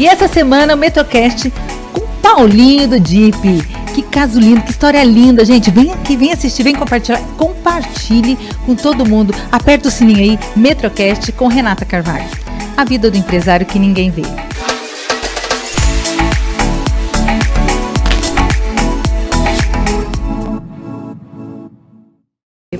E essa semana o Metrocast com Paulinho do Jeep. Que caso lindo, que história linda, gente. Vem aqui, vem assistir, vem compartilhar. Compartilhe com todo mundo. Aperta o sininho aí, Metrocast com Renata Carvalho. A vida do empresário que ninguém vê.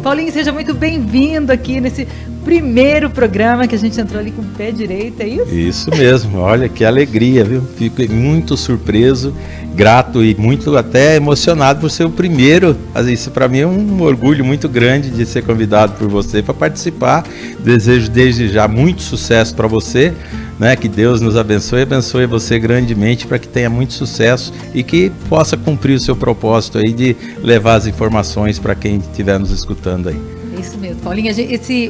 Paulinho, seja muito bem-vindo aqui nesse primeiro programa que a gente entrou ali com o pé direito, é isso? Isso mesmo, olha que alegria, viu? Fico muito surpreso, grato e muito até emocionado por ser o primeiro. Isso para mim é um orgulho muito grande de ser convidado por você para participar. Desejo desde já muito sucesso para você, né? Que Deus nos abençoe você grandemente para que tenha muito sucesso e que possa cumprir o seu propósito aí de levar as informações para quem estiver nos escutando aí. É isso mesmo, Paulinha.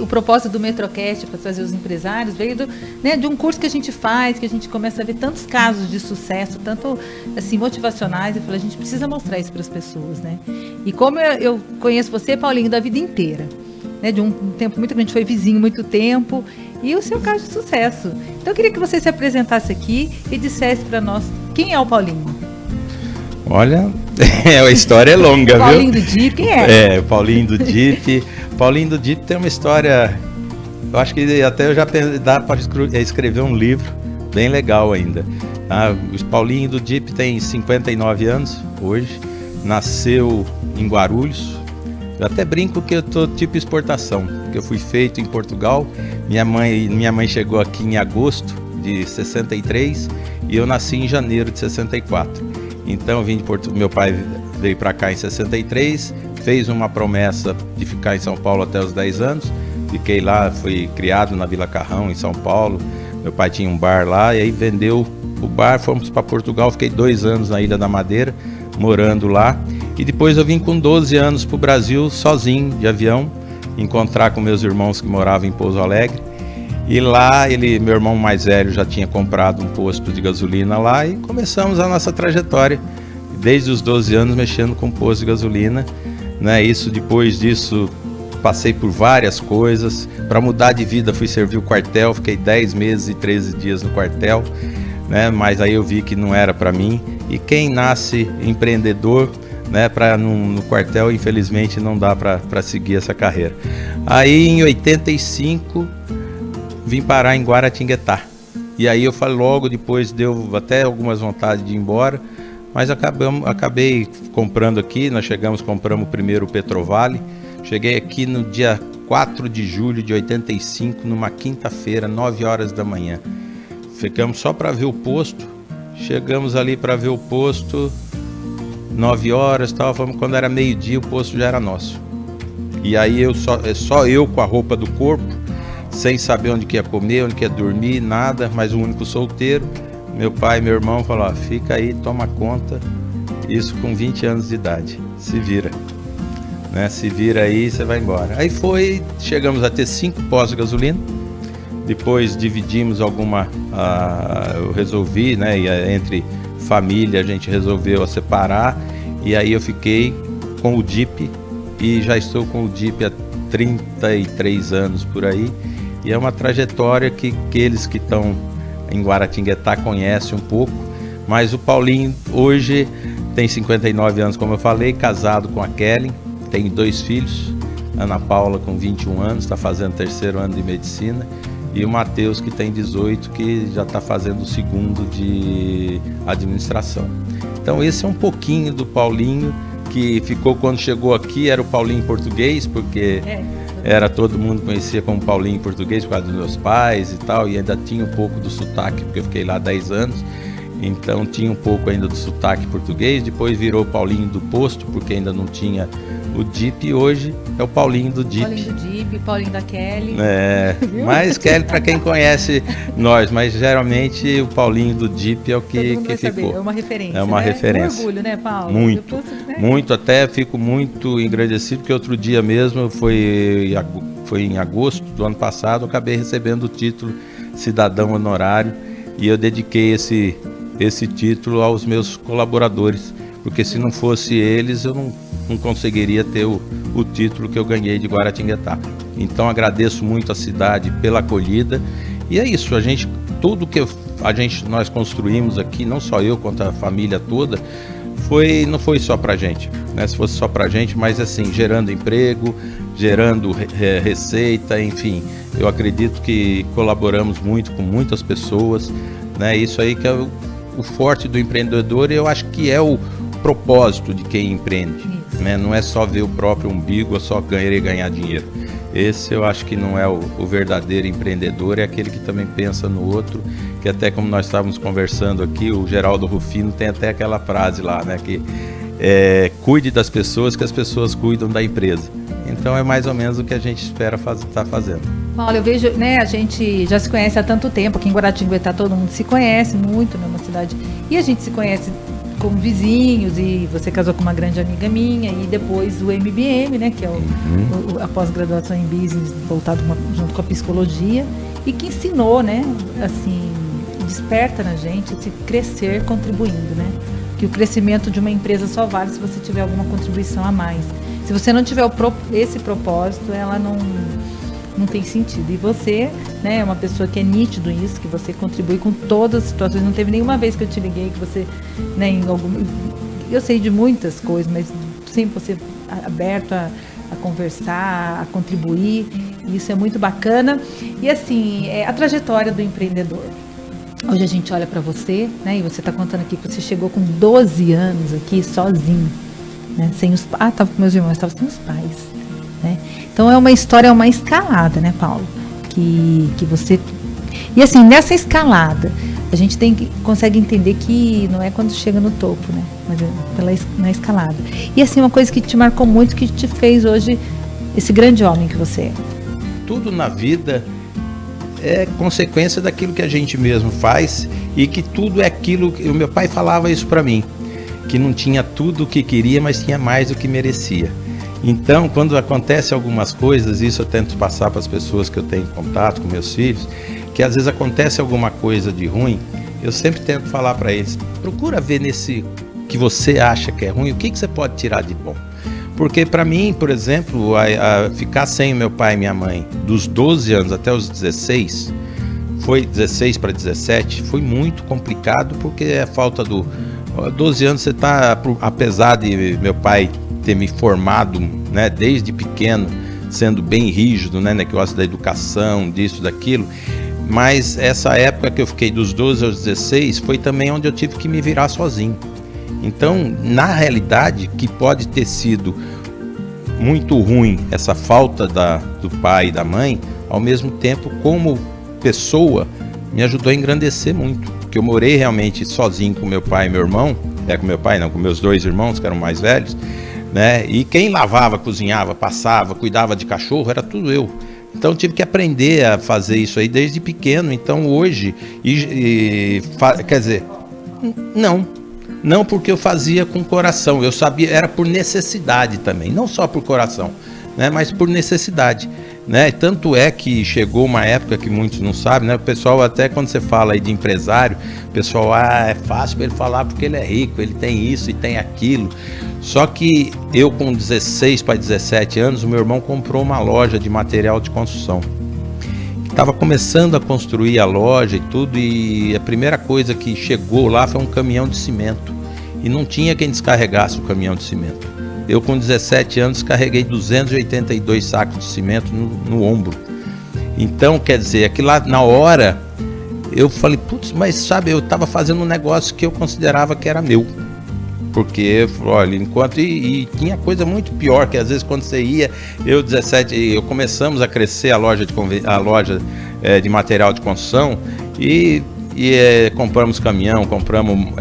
O propósito do Metrocast para trazer os empresários veio de um curso que a gente faz, que a gente começa a ver tantos casos de sucesso, tanto assim, motivacionais. Eu falei, a gente precisa mostrar isso para as pessoas, né? E como eu conheço você, Paulinho, da vida inteira, né? De um tempo muito grande, foi vizinho muito tempo, e o seu caso de sucesso. Então eu queria que você se apresentasse aqui e dissesse para nós quem é o Paulinho. Olha, a história é longa, viu? Paulinho do Jeep, quem é? O Paulinho do Jeep. Paulinho do Jeep tem uma história, eu acho que até já dá para escrever um livro bem legal ainda. O Paulinho do Jeep tem 59 anos hoje, nasceu em Guarulhos. Eu até brinco que eu tô tipo exportação, porque eu fui feito em Portugal. Minha mãe chegou aqui em agosto de 63 e eu nasci em janeiro de 64. Então eu vim de Portugal, meu pai veio para cá em 63, fez uma promessa de ficar em São Paulo até os 10 anos. Fiquei lá, fui criado na Vila Carrão, em São Paulo. Meu pai tinha um bar lá e aí vendeu o bar, fomos para Portugal, fiquei 2 anos na Ilha da Madeira, morando lá. E depois eu vim com 12 anos para o Brasil, sozinho, de avião, encontrar com meus irmãos que moravam em Pouso Alegre. E lá, meu irmão mais velho já tinha comprado um posto de gasolina lá e começamos a nossa trajetória. Desde os 12 anos mexendo com posto de gasolina, né? Depois disso, passei por várias coisas. Para mudar de vida, fui servir o quartel, fiquei 10 meses e 13 dias no quartel, né? Mas aí eu vi que não era para mim. E quem nasce empreendedor, né, no quartel, infelizmente não dá para seguir essa carreira. Aí em 85 vim parar em Guaratinguetá, e aí eu falei, logo depois deu até algumas vontades de ir embora, mas acabei comprando aqui. Nós compramos primeiro o Petrovale. Cheguei aqui no dia 4 de julho de 85, numa quinta-feira, 9 horas da manhã. Ficamos só para ver o posto. Chegamos ali para ver o posto 9 horas, quando era meio-dia o posto já era nosso. E aí só eu com a roupa do corpo, sem saber onde que ia comer, onde que ia dormir, nada, mas o único solteiro. Meu pai e meu irmão falaram, fica aí, toma conta. Isso com 20 anos de idade, se vira, né? Se vira aí, você vai embora. Aí chegamos a ter 5 postos de gasolina. Depois dividimos eu resolvi, né, entre família, a gente resolveu separar, e aí eu fiquei com o Jeep, e já estou com o Jeep há 33 anos por aí, e é uma trajetória que aqueles que estão em Guaratinguetá conhecem um pouco, mas o Paulinho hoje tem 59 anos, como eu falei, casado com a Kelly, tem 2 filhos, Ana Paula com 21 anos, está fazendo 3º ano de medicina, e o Matheus, que tem 18, que já está fazendo o 2º de administração. Então esse é um pouquinho do Paulinho, que ficou quando chegou aqui, era o Paulinho português, porque todo mundo conhecia como Paulinho português por causa dos meus pais e tal, e ainda tinha um pouco do sotaque, porque eu fiquei lá 10 anos, então tinha um pouco ainda do sotaque português. Depois virou Paulinho do posto, porque ainda não tinha o Jeep, e hoje é o Paulinho do Jeep. Paulinho do Jeep, Paulinho da Kelly. Mas Kelly para quem conhece nós, mas geralmente o Paulinho do Jeep é o que ficou. Saber. É uma referência. É uma referência. Um orgulho, né, Paulo? Muito, até fico muito engrandecido, porque outro dia mesmo, foi em agosto do ano passado, eu acabei recebendo o título cidadão honorário, e eu dediquei esse título aos meus colaboradores, porque se não fosse eles, eu não conseguiria ter o título que eu ganhei de Guaratinguetá. Então agradeço muito a cidade pela acolhida, e é isso, tudo que eu nós construímos aqui, não só eu, quanto a família toda, não foi só pra gente, né? Se fosse só pra gente, mas assim, gerando emprego, gerando receita, enfim, eu acredito que colaboramos muito com muitas pessoas, né? Isso aí que é o forte do empreendedor, e eu acho que é o propósito de quem empreende, né? Não é só ver o próprio umbigo, é só querer ganhar dinheiro. Esse eu acho que não é o verdadeiro empreendedor, é aquele que também pensa no outro, que até como nós estávamos conversando aqui, o Geraldo Rufino tem até aquela frase lá, né, que cuide das pessoas, que as pessoas cuidam da empresa. Então é mais ou menos o que a gente espera estar fazendo. Paulo, eu vejo, né, a gente já se conhece há tanto tempo, aqui em Guaratinguetá todo mundo se conhece muito, né, uma cidade, e a gente se conhece como vizinhos, e você casou com uma grande amiga minha, e depois o MBM, né, que é a pós-graduação em business, voltado junto com a psicologia, e que ensinou, né, assim, desperta na gente esse crescer contribuindo, né, que o crescimento de uma empresa só vale se você tiver alguma contribuição a mais. Se você não tiver esse propósito, ela não tem sentido. E você, né, é uma pessoa que é nítido isso, que você contribui com todas as situações. Não teve nenhuma vez que eu te liguei que você, né, eu sei de muitas coisas, mas sempre você aberto a conversar, a contribuir. E isso é muito bacana. E assim, a trajetória do empreendedor. Hoje a gente olha para você, né, e você está contando aqui que você chegou com 12 anos aqui sozinho, né, sem os pais. Estava com meus irmãos, estava sem os pais, né? Então é uma história, uma escalada, né, Paulo? Que você... E assim, nessa escalada, a gente consegue entender que não é quando chega no topo, né? Mas é na escalada. E assim, uma coisa que te marcou muito, que te fez hoje esse grande homem que você é. Tudo na vida é consequência daquilo que a gente mesmo faz, e que tudo é aquilo que o meu pai falava isso para mim, que não tinha tudo o que queria, mas tinha mais do que merecia. Então, quando acontece algumas coisas, isso eu tento passar para as pessoas que eu tenho contato, com meus filhos, que às vezes acontece alguma coisa de ruim, eu sempre tento falar para eles, procura ver nesse que você acha que é ruim, o que você pode tirar de bom. Porque para mim, por exemplo, ficar sem meu pai e minha mãe dos 12 anos até os 16, foi 16 para 17, foi muito complicado, porque é a falta 12 anos você está, apesar de meu pai ter me formado, né, desde pequeno, sendo bem rígido, né, negócio da educação, disso, daquilo, mas essa época que eu fiquei dos 12 aos 16 foi também onde eu tive que me virar sozinho. Então, na realidade, que pode ter sido muito ruim essa falta do pai e da mãe, ao mesmo tempo, como pessoa, me ajudou a engrandecer muito, porque eu morei realmente sozinho com meu pai e meu irmão, com meu pai não, com meus 2 irmãos, que eram mais velhos, né? E quem lavava, cozinhava, passava, cuidava de cachorro, era tudo eu. Então tive que aprender a fazer isso aí desde pequeno. Então hoje, quer dizer, não porque eu fazia com coração, eu sabia, era por necessidade também, não só por coração, né? Mas por necessidade, né? Tanto é que chegou uma época que muitos não sabem, né? O pessoal, até quando você fala aí de empresário, o pessoal, é fácil para ele falar porque ele é rico, ele tem isso e tem aquilo. Só que eu, com 16 para 17 anos, o meu irmão comprou uma loja de material de construção. Estava começando a construir a loja e tudo, e a primeira coisa que chegou lá foi um caminhão de cimento. E não tinha quem descarregasse o caminhão de cimento. Eu, com 17 anos, carreguei 282 sacos de cimento no ombro. Então, quer dizer, aquilo lá, na hora, eu falei, putz, mas sabe, eu estava fazendo um negócio que eu considerava que era meu. Porque, olha, e tinha coisa muito pior, que às vezes quando você ia, eu começamos a crescer a loja de material de construção, e compramos caminhão, compramos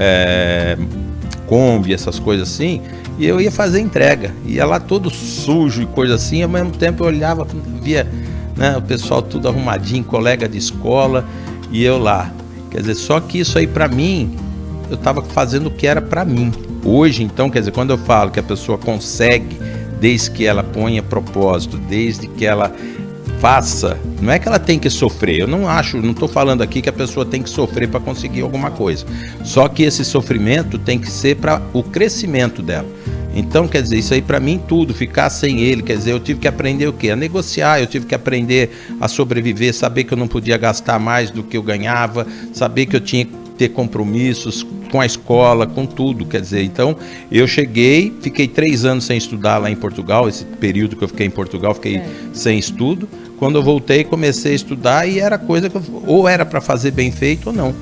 Kombi, essas coisas assim, e eu ia fazer entrega, ia lá todo sujo e coisa assim, ao mesmo tempo eu olhava, via, né, o pessoal tudo arrumadinho, colega de escola, e eu lá. Quer dizer, só que isso aí pra mim, eu estava fazendo o que era pra mim. Hoje, então, quer dizer, quando eu falo que a pessoa consegue, desde que ela ponha propósito, desde que ela faça, não é que ela tem que sofrer, eu não estou falando aqui que a pessoa tem que sofrer para conseguir alguma coisa, só que esse sofrimento tem que ser para o crescimento dela, Então, quer dizer, isso aí para mim tudo, ficar sem ele, quer dizer, eu tive que aprender o quê? A negociar, eu tive que aprender a sobreviver, saber que eu não podia gastar mais do que eu ganhava, saber que eu tinha que ter compromissos com a escola, com tudo, quer dizer, então eu cheguei, fiquei 3 anos sem estudar lá em Portugal, esse período que eu fiquei em Portugal, fiquei sem estudo. Quando eu voltei, comecei a estudar e era coisa que ou era para fazer bem feito ou não.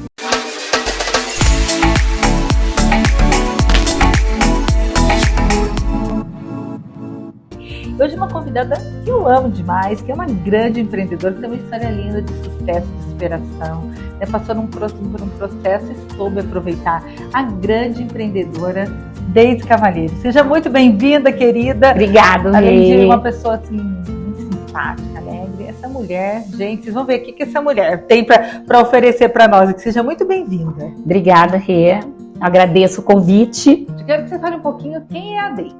Hoje uma convidada que eu amo demais, que é uma grande empreendedora, que tem uma história linda de sucesso, de superação, né? Passou por um processo e soube aproveitar. A grande empreendedora Deise Cavalheiro. Seja muito bem-vinda, querida. Obrigada, além de uma pessoa assim, muito simpática, alegre. Essa mulher, gente, vocês vão ver o que essa mulher tem para oferecer para nós. Que seja muito bem-vinda. Obrigada, Rê. Agradeço o convite. Eu quero que você fale um pouquinho quem é a Deise.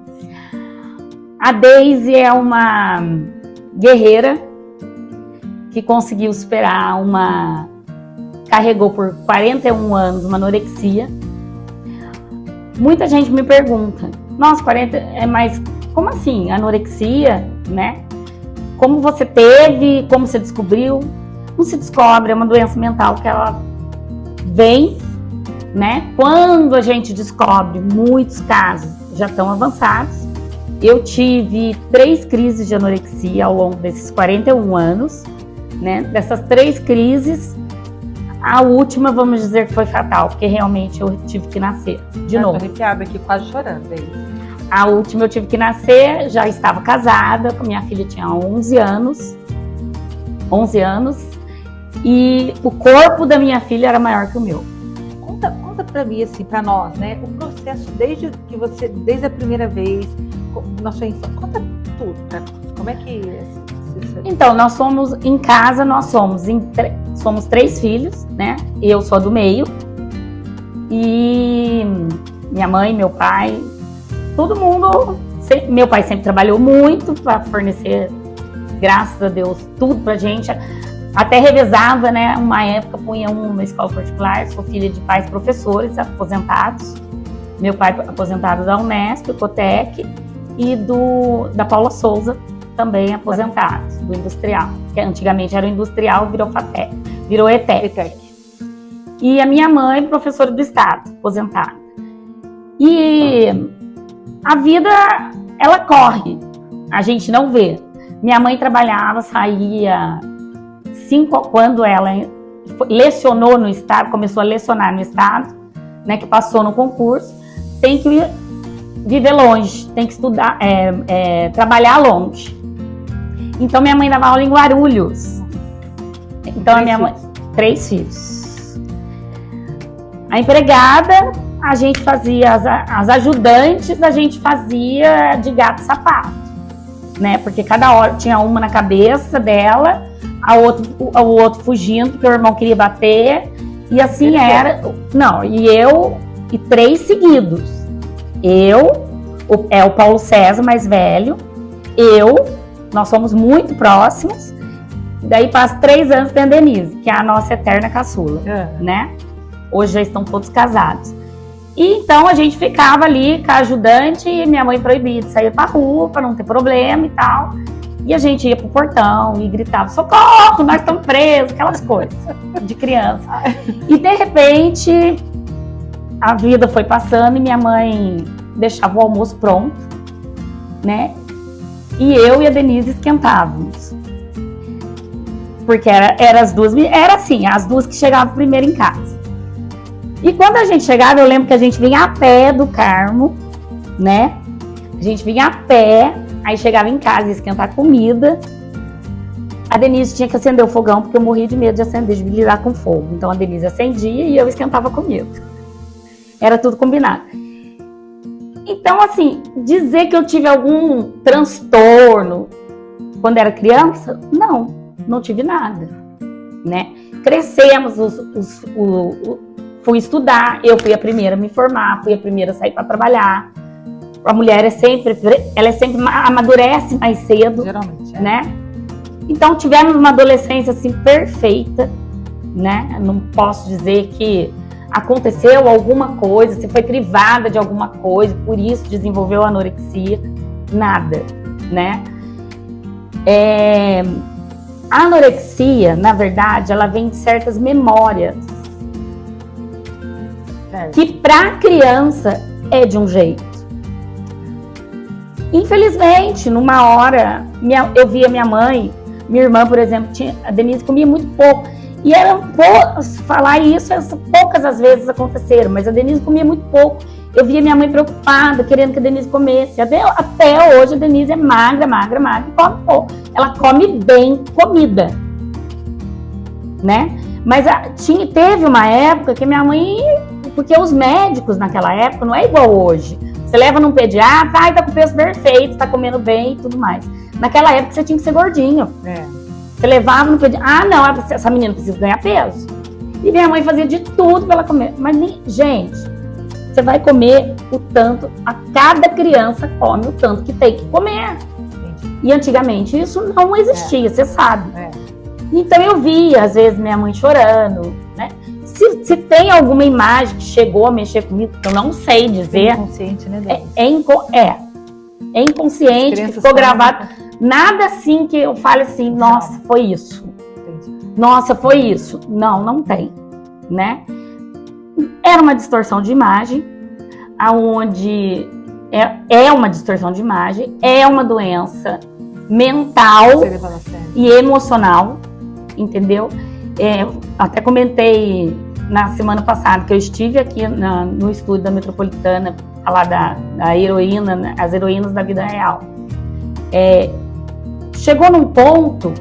A Deise é uma guerreira que conseguiu superar carregou por 41 anos uma anorexia. Muita gente me pergunta, nossa, 40 mas como assim, anorexia, né? Como você teve, como você descobriu? Não se descobre, é uma doença mental que ela vem, né? Quando a gente descobre, muitos casos já estão avançados. Eu tive 3 crises de anorexia ao longo desses 41 anos, né? Dessas 3 crises, a última, vamos dizer que foi fatal, porque realmente eu tive que nascer de novo. Tô arrepiada aqui, quase chorando. A última eu tive que nascer, já estava casada, minha filha tinha 11 anos, e o corpo da minha filha era maior que o meu. Conta pra mim, assim, pra nós, né? O processo desde a primeira vez, na sua infância, conta tudo pra nós. Como é que Então, nós somos, em casa, somos 3 filhos, né? Eu sou a do meio. E minha mãe, meu pai, todo mundo... Meu pai sempre trabalhou muito para fornecer, graças a Deus, tudo pra gente. Até revezava, né? Uma época, punha uma escola particular. Sou filha de pais professores aposentados. Meu pai aposentado da Unesp, Cotec, e da Paula Souza, também aposentado, do industrial, que antigamente era o industrial, virou ETEC. E a minha mãe, professora do estado, aposentada. E a vida, ela corre, a gente não vê. Minha mãe trabalhava, saía quando ela lecionou no estado, começou a lecionar no estado, né, que passou no concurso, tem que viver longe, tem que estudar, trabalhar longe. Então minha mãe dava aula em Guarulhos. Então a minha mãe, 3 filhos. A empregada, a gente fazia, as ajudantes, a gente fazia de gato e sapato, né? Porque cada hora tinha uma na cabeça dela, o outro fugindo, porque o irmão queria bater, e assim era. Não, e 3 seguidos. O Paulo César, mais velho, nós somos muito próximos. Daí passa 3 anos, tem a Denise, que é a nossa eterna caçula, né? Hoje já estão todos casados. E então a gente ficava ali com a ajudante e minha mãe proibia de sair pra rua, pra não ter problema e tal. E a gente ia pro portão e gritava, socorro, nós estamos presos, aquelas coisas de criança. E de repente, a vida foi passando e minha mãe deixava o almoço pronto, né? E eu e a Denise esquentávamos. Porque era as duas que chegavam primeiro em casa. E quando a gente chegava, eu lembro que a gente vinha a pé do Carmo, né? A gente vinha a pé, aí chegava em casa e esquentar comida. A Denise tinha que acender o fogão, porque eu morria de medo de acender, de lidar com fogo. Então a Denise acendia e eu esquentava comida. Era tudo combinado. Então, assim, dizer que eu tive algum transtorno quando era criança, não tive nada, né? Crescemos, fui estudar, eu fui a primeira a me formar, fui a primeira a sair para trabalhar. A mulher ela sempre amadurece mais cedo, geralmente, né? Então tivemos uma adolescência assim perfeita, né? Não posso dizer que aconteceu alguma coisa, se foi privada de alguma coisa, por isso desenvolveu a anorexia, nada, né? A anorexia, na verdade, ela vem de certas memórias que para criança é de um jeito. Infelizmente, numa hora, eu via minha mãe, minha irmã, por exemplo, a Denise comia muito pouco. E falar isso, poucas as vezes aconteceram, mas a Denise comia muito pouco. Eu via minha mãe preocupada, querendo que a Denise comesse. Até hoje a Denise é magra, e come pouco. Ela come bem comida, né? Mas teve uma época que minha mãe... Porque os médicos naquela época não é igual hoje. Você leva num pediatra, tá com o peso perfeito, tá comendo bem e tudo mais. Naquela época você tinha que ser gordinho. Você levava no pediatra, não, essa menina precisa ganhar peso. E minha mãe fazia de tudo pra ela comer. Mas, gente, você vai comer o tanto, cada criança come o tanto que tem que comer. E antigamente isso não existia, você sabe. Então eu via, às vezes, minha mãe chorando, né? Se tem alguma imagem que chegou a mexer comigo, eu não sei dizer. É inconsciente, né, Denise? É inconsciente, que ficou gravado. Nada assim que eu fale assim, nossa, foi isso. Nossa, foi isso. Não tem, né? Era uma distorção de imagem, aonde é uma distorção de imagem, é uma doença mental e emocional, entendeu? Até comentei na semana passada que eu estive aqui no estúdio da Metropolitana, falar da heroína, né, as heroínas da vida real. Chegou num ponto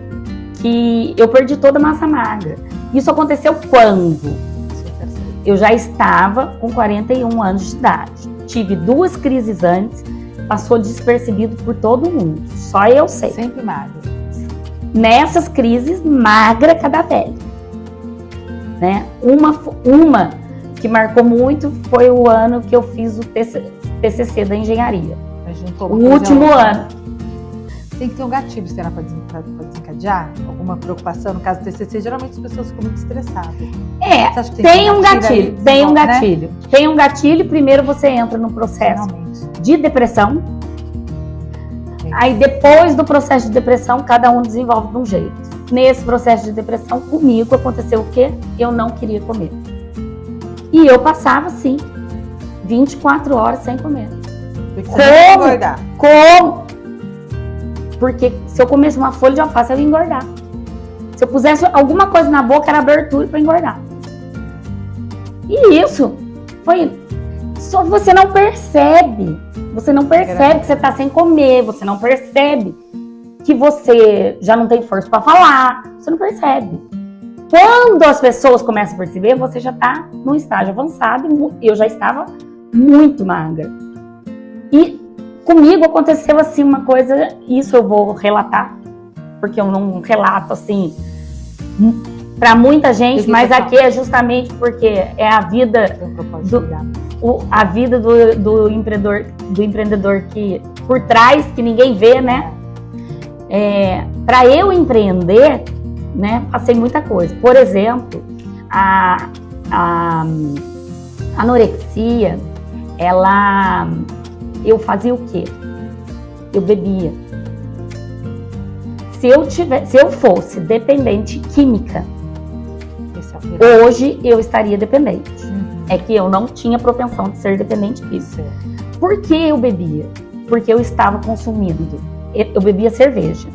que eu perdi toda a massa magra. Isso aconteceu quando? Eu já estava com 41 anos de idade. Tive 2 crises antes, passou despercebido por todo mundo. Só eu sei. Sempre magra. Nessas crises, magra cada velha. Né? Uma que marcou muito foi o ano que eu fiz o TCC da engenharia. O último ano. Tem que ter um gatilho, será, para desencadear? Alguma preocupação? No caso do TCC, geralmente as pessoas ficam muito estressadas. Você acha que tem um gatilho, né? Tem um gatilho, primeiro você entra no processo de depressão. Aí depois do processo de depressão, cada um desenvolve de um jeito. Nesse processo de depressão, comigo aconteceu o quê? Eu não queria comer. E eu passava, assim, 24 horas sem comer. Como? Porque se eu comesse uma folha de alface, eu ia engordar. Se eu pusesse alguma coisa na boca, era abertura para engordar. E isso foi... Só você não percebe. Você não percebe que você está sem comer. Você não percebe que você já não tem força para falar. Você não percebe. Quando as pessoas começam a perceber, você já está num estágio avançado. Eu já estava muito magra. E comigo aconteceu assim uma coisa, isso eu vou relatar, porque eu não relato assim para muita gente, mas aqui é justamente porque é a vida do empreendedor que por trás, que ninguém vê, né? Para eu empreender, né, passei muita coisa. Por exemplo, a anorexia, eu fazia o quê? Eu bebia. Se eu fosse dependente química, hoje eu estaria dependente. É que eu não tinha propensão de ser dependente disso. Por que eu bebia? Porque eu estava consumindo. Eu bebia cerveja,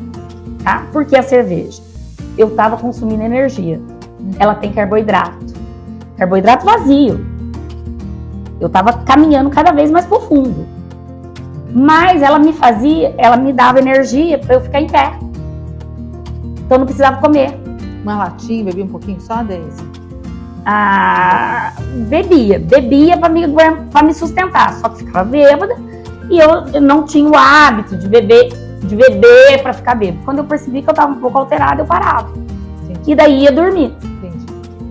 tá? Por que a cerveja? Eu estava consumindo energia. Ela tem carboidrato. Carboidrato vazio. Eu estava caminhando cada vez mais profundo. Mas ela me dava energia para eu ficar em pé. Então eu não precisava comer. Uma latinha, bebia um pouquinho só, Deise? Bebia para me sustentar, só que ficava bêbada e eu não tinha o hábito de beber para ficar bêbada. Quando eu percebi que eu estava um pouco alterada, eu parava. Entendi. E daí ia dormir. Entendi.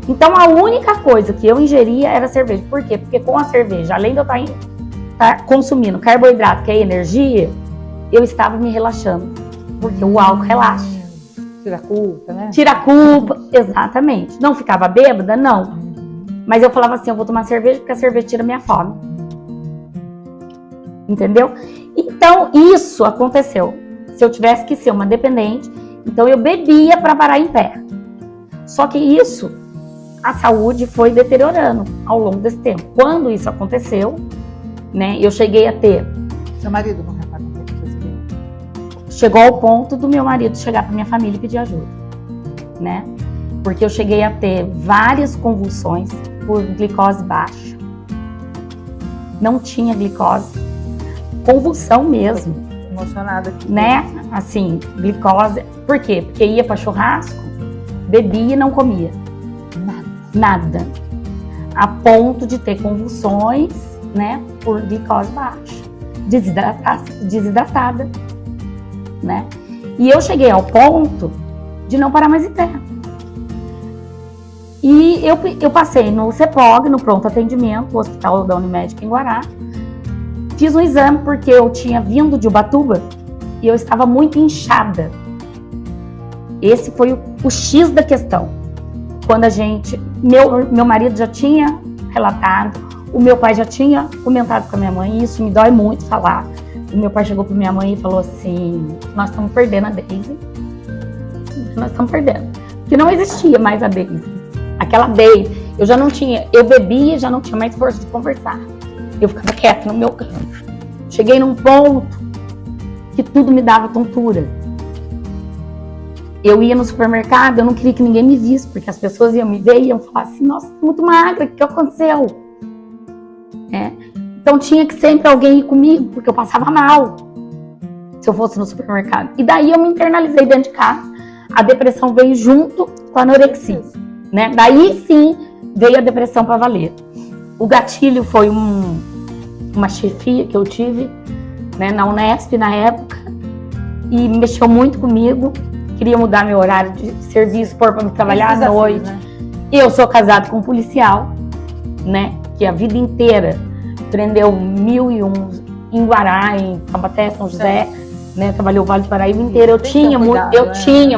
Então a única coisa que eu ingeria era cerveja. Por quê? Porque com a cerveja, além de eu estar consumindo carboidrato, que é energia, eu estava me relaxando. Porque o álcool relaxa. Tira a culpa, né? Tira a culpa, exatamente. Não ficava bêbada? Não. Mas eu falava assim, eu vou tomar cerveja porque a cerveja tira minha fome. Entendeu? Então, isso aconteceu. Se eu tivesse que ser uma dependente, então eu bebia para parar em pé. Só que isso, a saúde foi deteriorando ao longo desse tempo. Quando isso aconteceu, né, eu cheguei a ter... Seu marido não reparou que você veio? Chegou ao ponto do meu marido chegar para minha família e pedir ajuda, né? Porque eu cheguei a ter várias convulsões por glicose baixa. Não tinha glicose. Convulsão mesmo. Emocionada aqui. Né? Assim, glicose. Por quê? Porque ia para churrasco, bebia e não comia. Nada. A ponto de ter convulsões, né? Por glicose baixa. Desidratada. Né? E eu cheguei ao ponto de não parar mais em pé. E eu passei no CEPOG, no pronto atendimento, o hospital da Unimed em Guará. Fiz um exame porque eu tinha vindo de Ubatuba e eu estava muito inchada. Esse foi o X da questão. Quando a gente... Meu marido já tinha relatado, o meu pai já tinha comentado com a minha mãe, e isso me dói muito falar. O meu pai chegou para minha mãe e falou assim, nós estamos perdendo a Daisy. Nós estamos perdendo. Porque não existia mais a Daisy. Aquela Daisy, eu já não tinha... Eu bebia e já não tinha mais força de conversar. Eu ficava quieta no meu canto. Cheguei num ponto que tudo me dava tontura. Eu ia no supermercado, eu não queria que ninguém me visse, porque as pessoas iam me ver e iam falar assim, nossa, tá muito magra, o que aconteceu? Então tinha que sempre alguém ir comigo, porque eu passava mal se eu fosse no supermercado. E daí eu me internalizei dentro de casa. A depressão veio junto com a anorexia, né? Daí sim veio a depressão para valer. O gatilho foi uma chefia que eu tive, né, na Unesp na época, e mexeu muito comigo. Queria mudar meu horário de serviço, pôr para me trabalhar à noite. Né? Eu sou casada com um policial, né, que a vida inteira prendeu 1001 em Guará, em Taubaté, São José, né, trabalhou o Vale do Paraíba inteiro. Eu tinha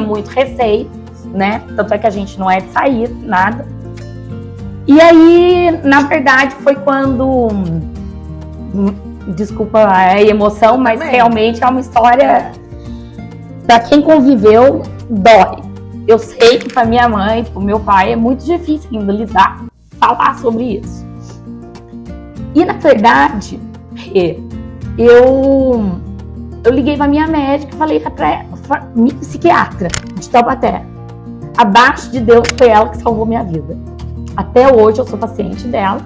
muito receio, né, tanto é que a gente não é de sair, nada. E aí, na verdade, foi quando... Desculpa a emoção, mas realmente é uma história... Para quem conviveu, dói. Eu sei que para minha mãe, para o meu pai, é muito difícil ainda falar sobre isso. E, na verdade, eu liguei para minha médica e falei para minha psiquiatra de Taubaté. Abaixo de Deus, foi ela que salvou minha vida. Até hoje eu sou paciente dela,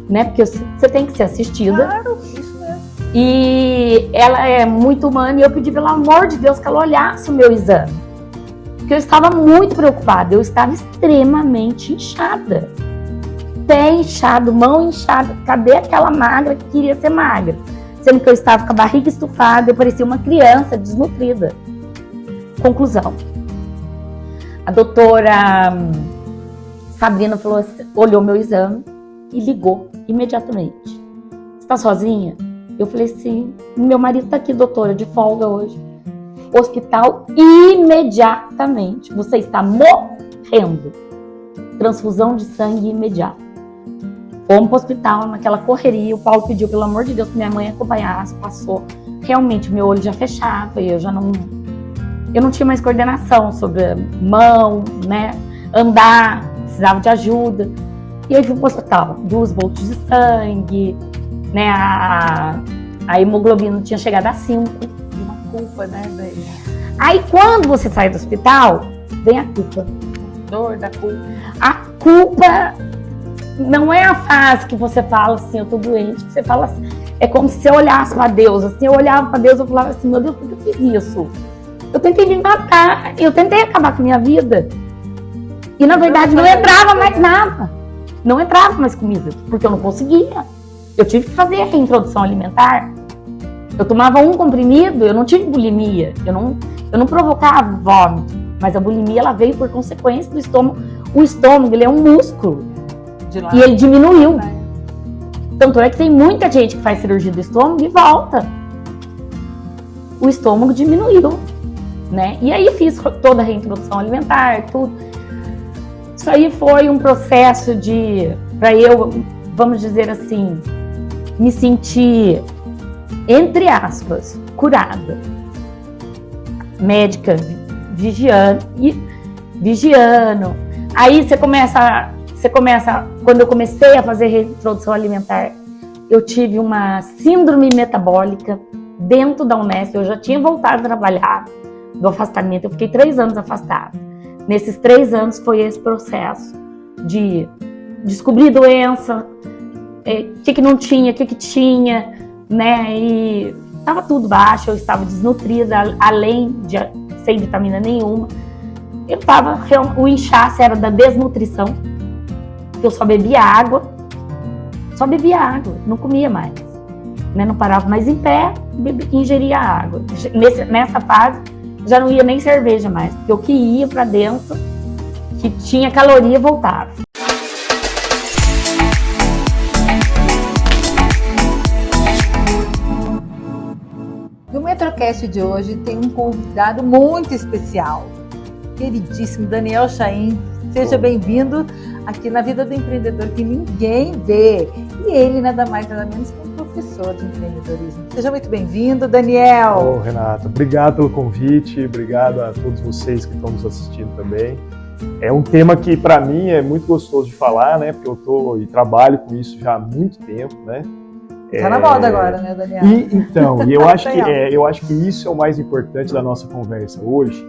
né? Porque você tem que ser assistida. Claro, isso mesmo. E ela é muito humana e eu pedi, pelo amor de Deus, que ela olhasse o meu exame. Porque eu estava muito preocupada, eu estava extremamente inchada. Pé inchado, mão inchada. Cadê aquela magra que queria ser magra? Sendo que eu estava com a barriga estufada, eu parecia uma criança desnutrida. Conclusão. A doutora Sabrina falou assim, olhou meu exame e ligou imediatamente. Você está sozinha? Eu falei assim, meu marido está aqui, doutora, de folga hoje. Hospital imediatamente. Você está morrendo. Transfusão de sangue imediata. Fomos para o hospital, naquela correria. O Paulo pediu, pelo amor de Deus, que minha mãe acompanhasse. Passou. Realmente, meu olho já fechava e eu já não... Eu não tinha mais coordenação sobre a mão, né? Andar, precisava de ajuda. E aí fui para o hospital. 2 volts de sangue, né? A hemoglobina tinha chegado a 5. Uma culpa, né? Aí quando você sai do hospital, vem a culpa. Dor da culpa. A culpa não é a fase que você fala assim, eu tô doente. Você fala assim, é como se você olhasse para Deus. Assim, eu olhava para Deus e falava assim, meu Deus, por que eu fiz isso? Eu tentei me matar, eu tentei acabar com a minha vida. E na verdade não entrava mais nada. Não entrava mais comida, porque eu não conseguia. Eu tive que fazer a reintrodução alimentar. Eu tomava um comprimido, eu não tive bulimia. Eu não provocava vômito. Mas a bulimia, ela veio por consequência do estômago. O estômago, ele é um músculo. E ele diminuiu. Tanto é que tem muita gente que faz cirurgia do estômago e volta. O estômago diminuiu, né? E aí fiz toda a reintrodução alimentar, tudo. Isso aí foi um processo de para eu, vamos dizer assim, me sentir, entre aspas, curada. Médica vigiando. Aí você começa, quando eu comecei a fazer reintrodução alimentar, eu tive uma síndrome metabólica dentro da Unesp. Eu já tinha voltado a trabalhar do afastamento, eu fiquei 3 anos afastada. Nesses 3 anos foi esse processo de descobrir doença, o que não tinha, o que tinha, né? E estava tudo baixo, eu estava desnutrida, além de sem vitamina nenhuma. O inchaço era da desnutrição, eu só bebia água, não comia mais, né? Não parava mais em pé, ingeria água. Nessa fase, já não ia nem cerveja mais, porque o que ia para dentro, que tinha caloria, voltava. No Metrocast de hoje tem um convidado muito especial, queridíssimo Daniel Chaim. Seja bem-vindo aqui na Vida do Empreendedor que ninguém vê. E ele nada mais nada menos que um professor de empreendedorismo. Seja muito bem-vindo, Daniel. Ô, Renata, obrigado pelo convite, obrigado a todos vocês que estão nos assistindo também. É um tema que para mim é muito gostoso de falar, né? Porque eu trabalho com isso já há muito tempo, né? Tá na moda agora, né, Daniel? E eu acho que isso é o mais importante da nossa conversa hoje,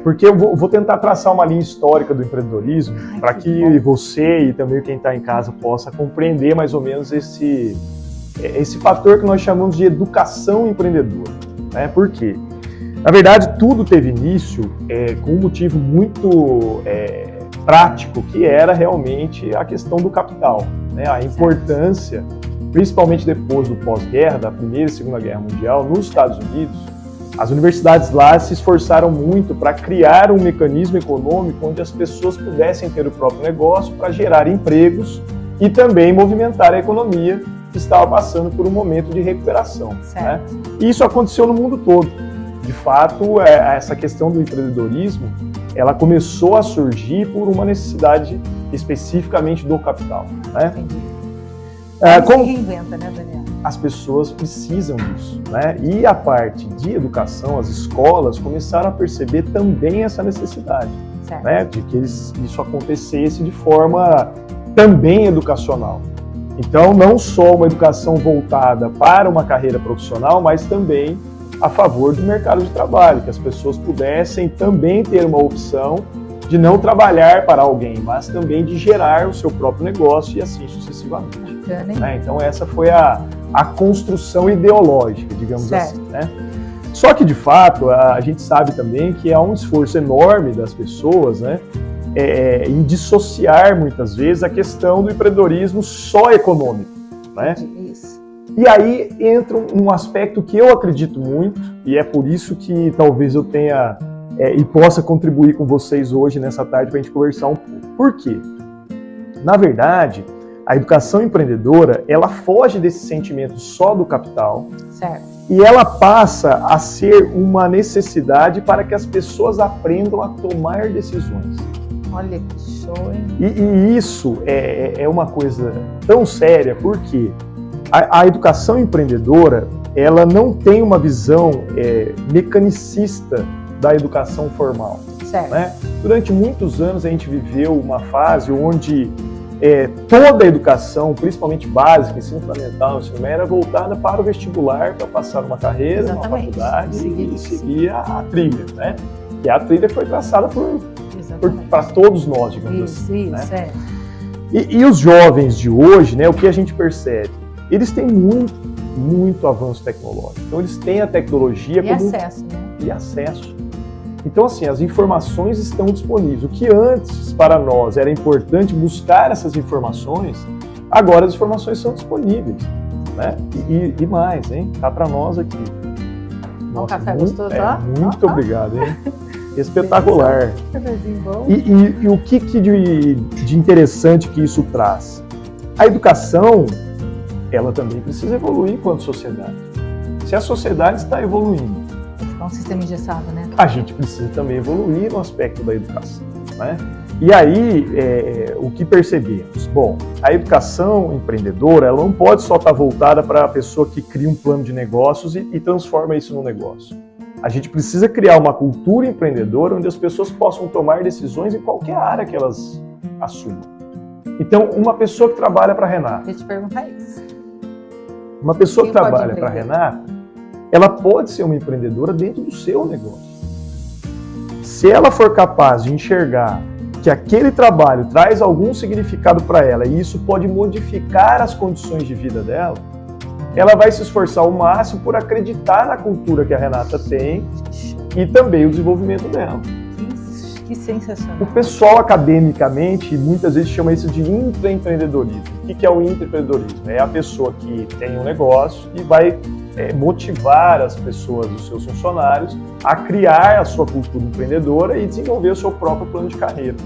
porque eu vou tentar traçar uma linha histórica do empreendedorismo para que você e também quem está em casa possa compreender mais ou menos esse fator que nós chamamos de educação empreendedora, né? Por quê? Na verdade, tudo teve início com um motivo muito prático, que era realmente a questão do capital, né? A importância, principalmente depois do pós-guerra, da Primeira e Segunda Guerra Mundial, nos Estados Unidos, as universidades lá se esforçaram muito para criar um mecanismo econômico onde as pessoas pudessem ter o próprio negócio para gerar empregos e também movimentar a economia que estava passando por um momento de recuperação, né? E isso aconteceu no mundo todo. De fato, essa questão do empreendedorismo, ela começou a surgir por uma necessidade especificamente do capital, né? Como reinventa, né, Daniel? As pessoas precisam disso, né? E a parte de educação, as escolas começaram a perceber também essa necessidade, né? De que isso acontecesse de forma também educacional. Então, não só uma educação voltada para uma carreira profissional, mas também a favor do mercado de trabalho, que as pessoas pudessem também ter uma opção de não trabalhar para alguém, mas também de gerar o seu próprio negócio e assim sucessivamente. Né? Então essa foi a construção ideológica, digamos assim. Né? Só que de fato a gente sabe também que há um esforço enorme das pessoas, né, em dissociar muitas vezes a questão do empreendedorismo só econômico. Né? Isso. E aí entra um aspecto que eu acredito muito, e é por isso que talvez eu tenha e possa contribuir com vocês hoje, nessa tarde, para a gente conversar um pouco. Por quê? Na verdade, a educação empreendedora, ela foge desse sentimento só do capital, e ela passa a ser uma necessidade para que as pessoas aprendam a tomar decisões. Olha que show, hein? E isso é uma coisa tão séria, porque a educação empreendedora, ela não tem uma visão mecanicista da educação formal. Né? Durante muitos anos a gente viveu uma fase onde toda a educação, principalmente básica, ensino fundamental, ensino médio, era voltada para o vestibular, para passar uma carreira, uma faculdade e seguir a trilha, né? E a trilha foi traçada para todos nós, digamos assim. Né? E os jovens de hoje, né, o que a gente percebe? Eles têm muito avanço tecnológico. Então eles têm a tecnologia e acesso. Então, assim, as informações estão disponíveis. O que antes, para nós, era importante buscar essas informações, agora as informações são disponíveis, né? E mais, hein? Tá para nós aqui. Um café gostoso, muito obrigado, hein? Espetacular. E o que de interessante que isso traz? A educação, ela também precisa evoluir enquanto sociedade. Se a sociedade está evoluindo, um sistema engessado, né? a gente precisa também evoluir no aspecto da educação, né? E aí, o que percebemos? Bom, a educação empreendedora, ela não pode só estar voltada para a pessoa que cria um plano de negócios e transforma isso num negócio. A gente precisa criar uma cultura empreendedora onde as pessoas possam tomar decisões em qualquer área que elas assumam. Então, uma pessoa que trabalha para a Renata. Eu te perguntar isso. Uma pessoa que trabalha para a Renata, ela pode ser uma empreendedora dentro do seu negócio. Se ela for capaz de enxergar que aquele trabalho traz algum significado para ela e isso pode modificar as condições de vida dela, ela vai se esforçar ao máximo por acreditar na cultura que a Renata tem e também o desenvolvimento dela. Que sensacional. O pessoal academicamente muitas vezes chama isso de intraempreendedorismo. O que é o intraempreendedorismo? É a pessoa que tem um negócio e vai motivar as pessoas, os seus funcionários, a criar a sua cultura empreendedora e desenvolver o seu próprio plano de carreira.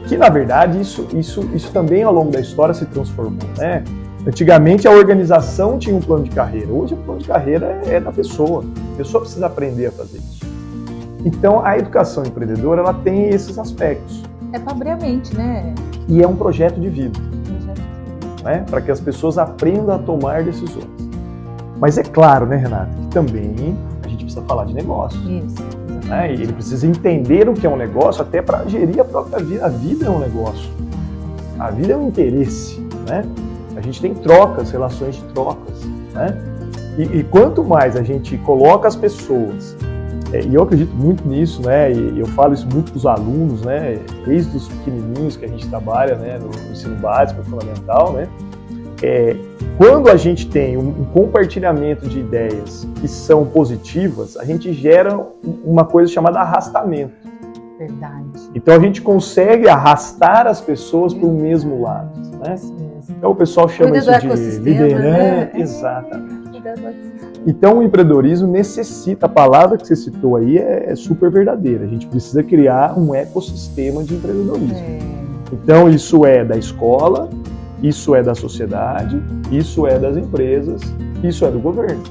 Que, na verdade, isso também ao longo da história se transformou, né? Antigamente a organização tinha um plano de carreira, hoje o plano de carreira é da pessoa. A pessoa precisa aprender a fazer isso. Então a educação empreendedora ela tem esses aspectos. É para abrir a mente, né? E é um projeto de vida, né? Para que as pessoas aprendam a tomar decisões. Mas é claro, né, Renata, que também a gente precisa falar de negócio. Isso. Né? E ele precisa entender o que é um negócio até para gerir a própria vida. A vida é um negócio. A vida é um interesse, né? A gente tem trocas, relações de trocas, né? E quanto mais a gente coloca as pessoas, e eu acredito muito nisso, né? E eu falo isso muito para os alunos, né? Desde os pequenininhos que a gente trabalha, né? No ensino básico, fundamental, né? Quando a gente tem um compartilhamento de ideias que são positivas, a gente gera uma coisa chamada arrastamento. Verdade. Então a gente consegue arrastar as pessoas para o mesmo lado, né? Então o pessoal chama isso de liderança. Né? Exatamente. Então o empreendedorismo necessita, a palavra que você citou aí é super verdadeira. A gente precisa criar um ecossistema de empreendedorismo. Então isso é da escola, isso é da sociedade, isso é das empresas, isso é do governo.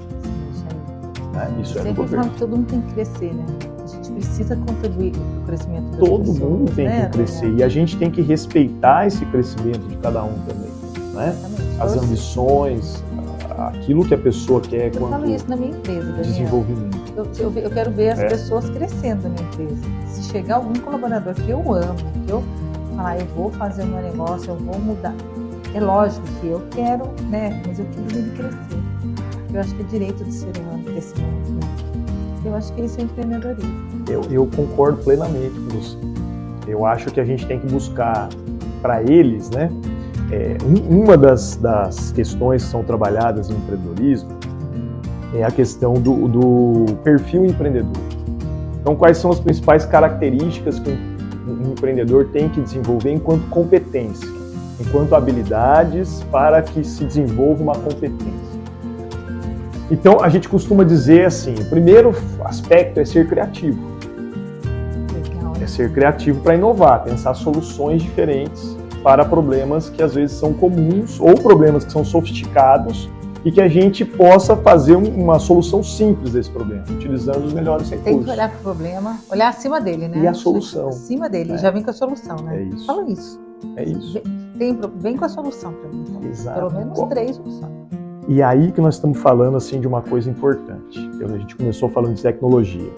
Isso é do governo. Sempre que todo mundo tem que crescer, né? A gente precisa contribuir para o crescimento das pessoas. Todo mundo tem né? que crescer e a gente tem que respeitar esse crescimento de cada um também, né? As ambições, aquilo que a pessoa quer eu quanto falo isso na minha empresa, Daniel. Desenvolvimento. Eu quero ver as pessoas crescendo na minha empresa. Se chegar algum colaborador que eu amo, que eu falar, eu vou fazer o meu negócio, eu vou mudar. É lógico que eu quero, né? Mas eu quero ele crescer. Eu acho que é direito do ser humano crescimento, né? Eu acho que isso é empreendedorismo. Eu concordo plenamente com você. Eu acho que a gente tem que buscar para eles, né? Uma das questões que são trabalhadas em empreendedorismo é a questão do perfil empreendedor. Então, quais são as principais características que um empreendedor tem que desenvolver enquanto competência, enquanto habilidades para que se desenvolva uma competência? Então, a gente costuma dizer assim, o primeiro aspecto é ser criativo. Legal. É ser criativo para inovar, pensar soluções diferentes para problemas que às vezes são comuns ou problemas que são sofisticados e que a gente possa fazer uma solução simples desse problema, utilizando os melhores recursos. Tem que olhar para o problema, olhar acima dele, né? E a solução. Acima dele, já vem com a solução, né? É isso. Fala isso. É isso. Vem com a solução para mim. Então. Exato. Pelo menos 3 soluções. E aí que nós estamos falando assim de uma coisa importante. A gente começou falando de tecnologia.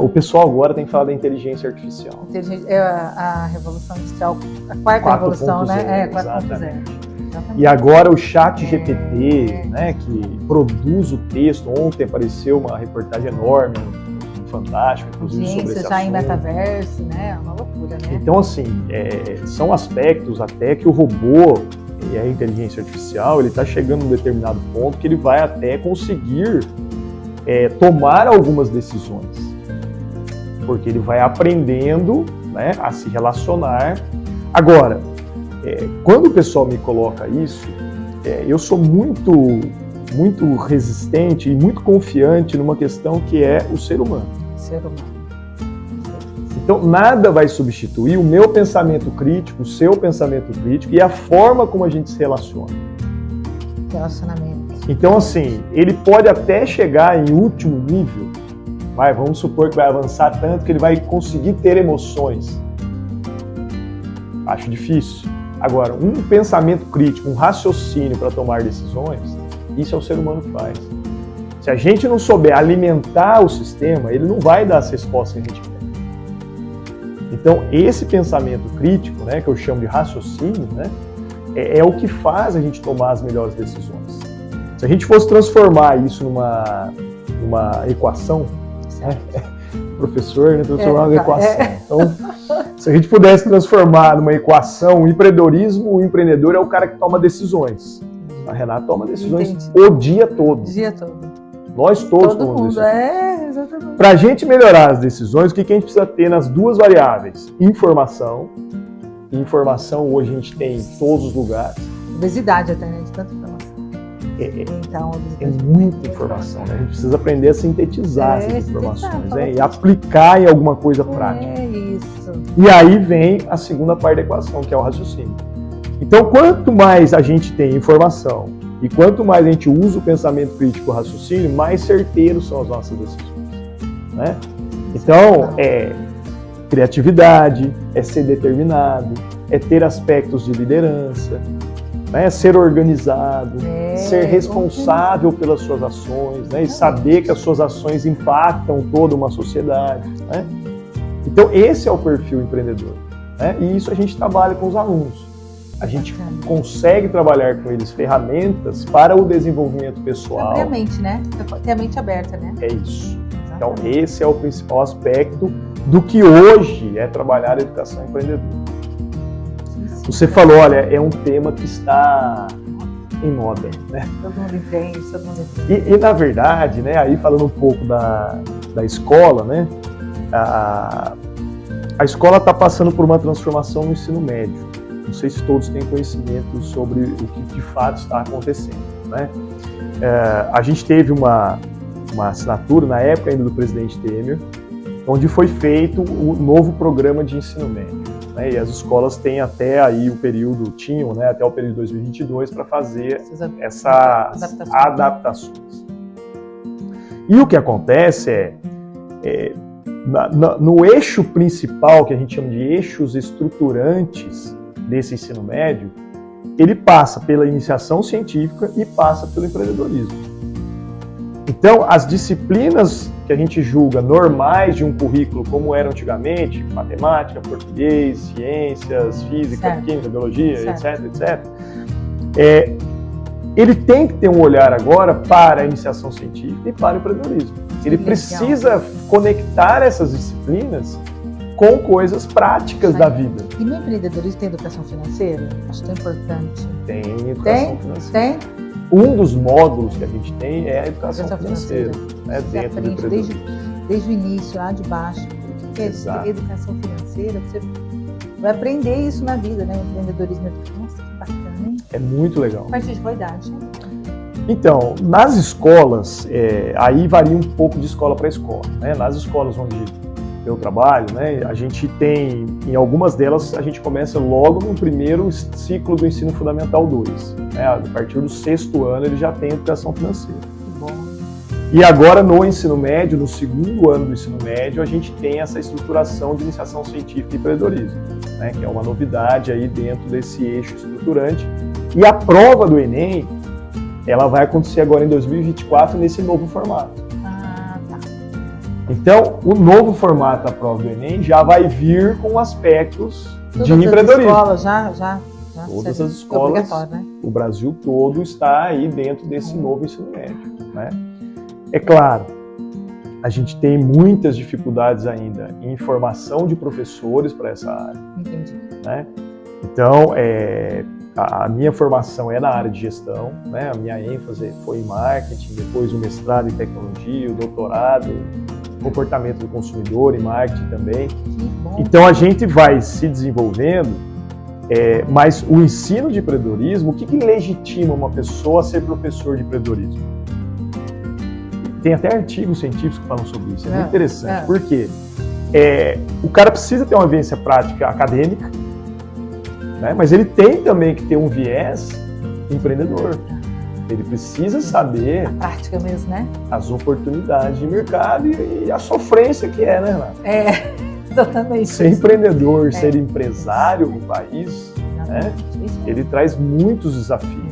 O pessoal agora tem que falar da inteligência artificial. É a revolução industrial, a quarta revolução, né? 4.0. E agora o ChatGPT, né, que produz o texto. Ontem apareceu uma reportagem enorme no Fantástico, inclusive sobre esse já assunto. Em metaverso, né? É uma loucura, né? Então, assim, são aspectos até que o robô e a inteligência artificial, ele está chegando a um determinado ponto que ele vai até conseguir tomar algumas decisões. Porque ele vai aprendendo, né, a se relacionar. Agora, quando o pessoal me coloca isso, eu sou muito resistente e muito confiante numa questão que é o ser humano. Ser humano. Então, nada vai substituir o meu pensamento crítico, o seu pensamento crítico e a forma como a gente se relaciona. Relacionamento. Então, assim, ele pode até chegar em último nível Vamos supor que vai avançar tanto que ele vai conseguir ter emoções. Acho difícil. Agora, um pensamento crítico, um raciocínio para tomar decisões, isso é o ser humano que faz. Se a gente não souber alimentar o sistema, ele não vai dar as respostas que a gente quer. Então, esse pensamento crítico, né, que eu chamo de raciocínio, né, é o que faz a gente tomar as melhores decisões. Se a gente fosse transformar isso numa equação, né, professor, né, transformar numa equação. Então, se a gente pudesse transformar numa equação, o empreendedorismo, o empreendedor é o cara que toma decisões. A Renata toma decisões o dia todo. Nós todos tomamos decisões. Exatamente. Para a gente melhorar as decisões, o que a gente precisa ter nas duas variáveis? Informação. Informação hoje a gente tem em todos os lugares. Obesidade até, né? De tanta informação. Então, É muita informação, né? A gente precisa aprender a sintetizar essas informações, né? E isso. aplicar em alguma coisa prática. É isso. E aí vem a segunda parte da equação, que é o raciocínio. Então, quanto mais a gente tem informação e quanto mais a gente usa o pensamento crítico e o raciocínio, mais certeiros são as nossas decisões, né? Então, é criatividade, é ser determinado, é ter aspectos de liderança, né? Ser organizado, ser responsável pelas suas ações, né? E saber que as suas ações impactam toda uma sociedade, né? Então, esse é o perfil empreendedor, né? E isso a gente trabalha com os alunos. A gente consegue trabalhar com eles ferramentas para o desenvolvimento pessoal. Abrir a mente, né? Ter a mente aberta, né? É isso. Então, esse é o principal aspecto do que hoje é trabalhar a educação empreendedora. Você falou, olha, é um tema que está em moda, né? Todo mundo entende, todo mundo entende. E na verdade, né, aí falando um pouco da escola, né, a escola está passando por uma transformação no ensino médio. Não sei se todos têm conhecimento sobre o que de fato está acontecendo, né? A gente teve uma assinatura, na época ainda do presidente Temer, onde foi feito o novo programa de ensino médio, né? E as escolas têm até aí tinham, né, até o período de 2022 para fazer essas adaptações. E o que acontece no eixo principal, que a gente chama de eixos estruturantes desse ensino médio, ele passa pela iniciação científica e passa pelo empreendedorismo. Então, as disciplinas que a gente julga normais de um currículo, como era antigamente, matemática, português, ciências, física, química, biologia, etc., ele tem que ter um olhar agora para a iniciação científica e para o empreendedorismo. Ele precisa conectar essas disciplinas com coisas práticas da vida. E no empreendedorismo tem educação financeira? Acho tão importante. Tem educação financeira. Tem? Um dos módulos que a gente tem é a educação financeira. Né, dentro do empreendedorismo. Desde o início, lá de baixo. O que é educação financeira? Você vai aprender isso na vida, né? O empreendedorismo. Nossa, que bacana, hein? É muito legal. A partir de qual idade? Então, nas escolas, aí varia um pouco de escola para escola, né? Nas escolas onde eu trabalho, né, a gente tem, em algumas delas, a gente começa logo no primeiro ciclo do ensino fundamental 2. Né? A partir do 6º ano ele já tem educação financeira. Bom. E agora no ensino médio, no 2º ano do ensino médio, a gente tem essa estruturação de iniciação científica e empreendedorismo, né, que é uma novidade aí dentro desse eixo estruturante. E a prova do Enem, ela vai acontecer agora em 2024 nesse novo formato. Então, o novo formato da prova do Enem já vai vir com aspectos de empreendedorismo. Todas as escolas, Todas as escolas, né? O Brasil todo está aí dentro desse novo ensino médio, né? É claro, a gente tem muitas dificuldades ainda em formação de professores para essa área. Entendi. Né? Então, a minha formação é na área de gestão, né? A minha ênfase foi em marketing, depois o mestrado em tecnologia, o doutorado comportamento do consumidor e marketing também. Então a gente vai se desenvolvendo, mas o ensino de empreendedorismo, o que legitima uma pessoa a ser professor de empreendedorismo? Tem até artigos científicos que falam sobre isso, é muito interessante, porque o cara precisa ter uma vivência prática acadêmica, né, mas ele tem também que ter um viés empreendedor. Ele precisa saber Na prática mesmo, né? as oportunidades de mercado e a sofrência que é, né, Renato? Exatamente. Ser empreendedor, ser empresário no país, né? Ele traz muitos desafios.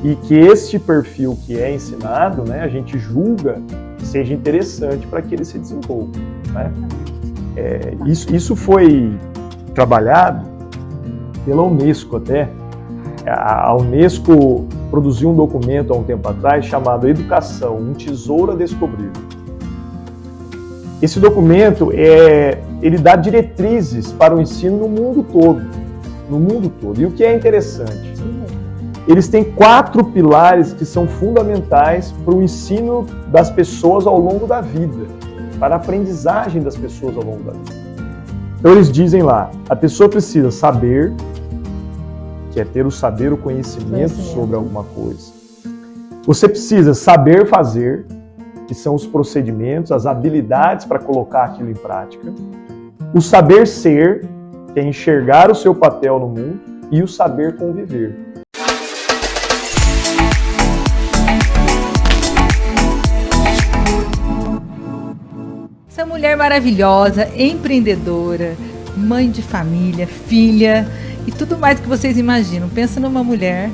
E que este perfil que é ensinado, né, a gente julga que seja interessante para que ele se desenvolva, né? Isso foi trabalhado pela Unesco até. A Unesco produziu um documento há um tempo atrás chamado Educação, um tesouro a descobrir. Esse documento, ele dá diretrizes para o ensino no mundo todo. No mundo todo. E o que é interessante? Eles têm 4 pilares que são fundamentais para o ensino das pessoas ao longo da vida, para a aprendizagem das pessoas ao longo da vida. Então eles dizem lá, a pessoa precisa saber, que é ter o saber, o conhecimento sobre alguma coisa. Você precisa saber fazer, que são os procedimentos, as habilidades para colocar aquilo em prática. O saber ser, que é enxergar o seu papel no mundo, e o saber conviver. Essa mulher maravilhosa, empreendedora, mãe de família, filha e tudo mais que vocês imaginam. Pensa numa mulher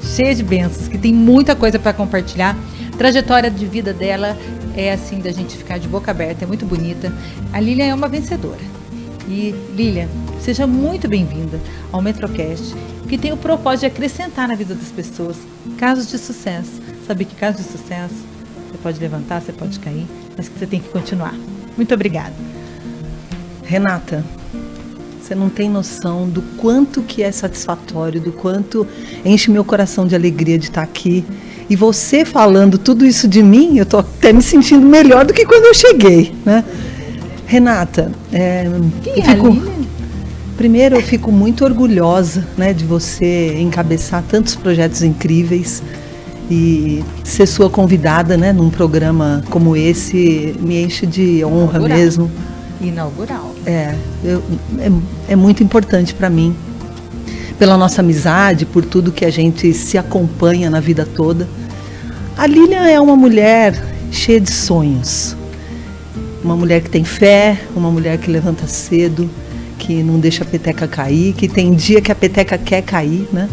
cheia de bênçãos, que tem muita coisa para compartilhar. A trajetória de vida dela é assim, da gente ficar de boca aberta, é muito bonita. A Lilian é uma vencedora. E Lilian, seja muito bem-vinda ao Metrocast, que tem o propósito de acrescentar na vida das pessoas casos de sucesso. Sabe que casos de sucesso, você pode levantar, você pode cair, mas que você tem que continuar. Muito obrigada. Renata, você não tem noção do quanto que é satisfatório, do quanto enche meu coração de alegria de estar aqui. E você falando tudo isso de mim, eu tô até me sentindo melhor do que quando eu cheguei, né? Renata, primeiro eu fico muito orgulhosa, né, de você encabeçar tantos projetos incríveis e ser sua convidada, né, num programa como esse me enche de honra mesmo. Inaugural. É muito importante para mim, pela nossa amizade, por tudo que a gente se acompanha na vida toda. A Lilian é uma mulher cheia de sonhos, uma mulher que tem fé, uma mulher que levanta cedo, que não deixa a peteca cair, que tem dia que a peteca quer cair, né?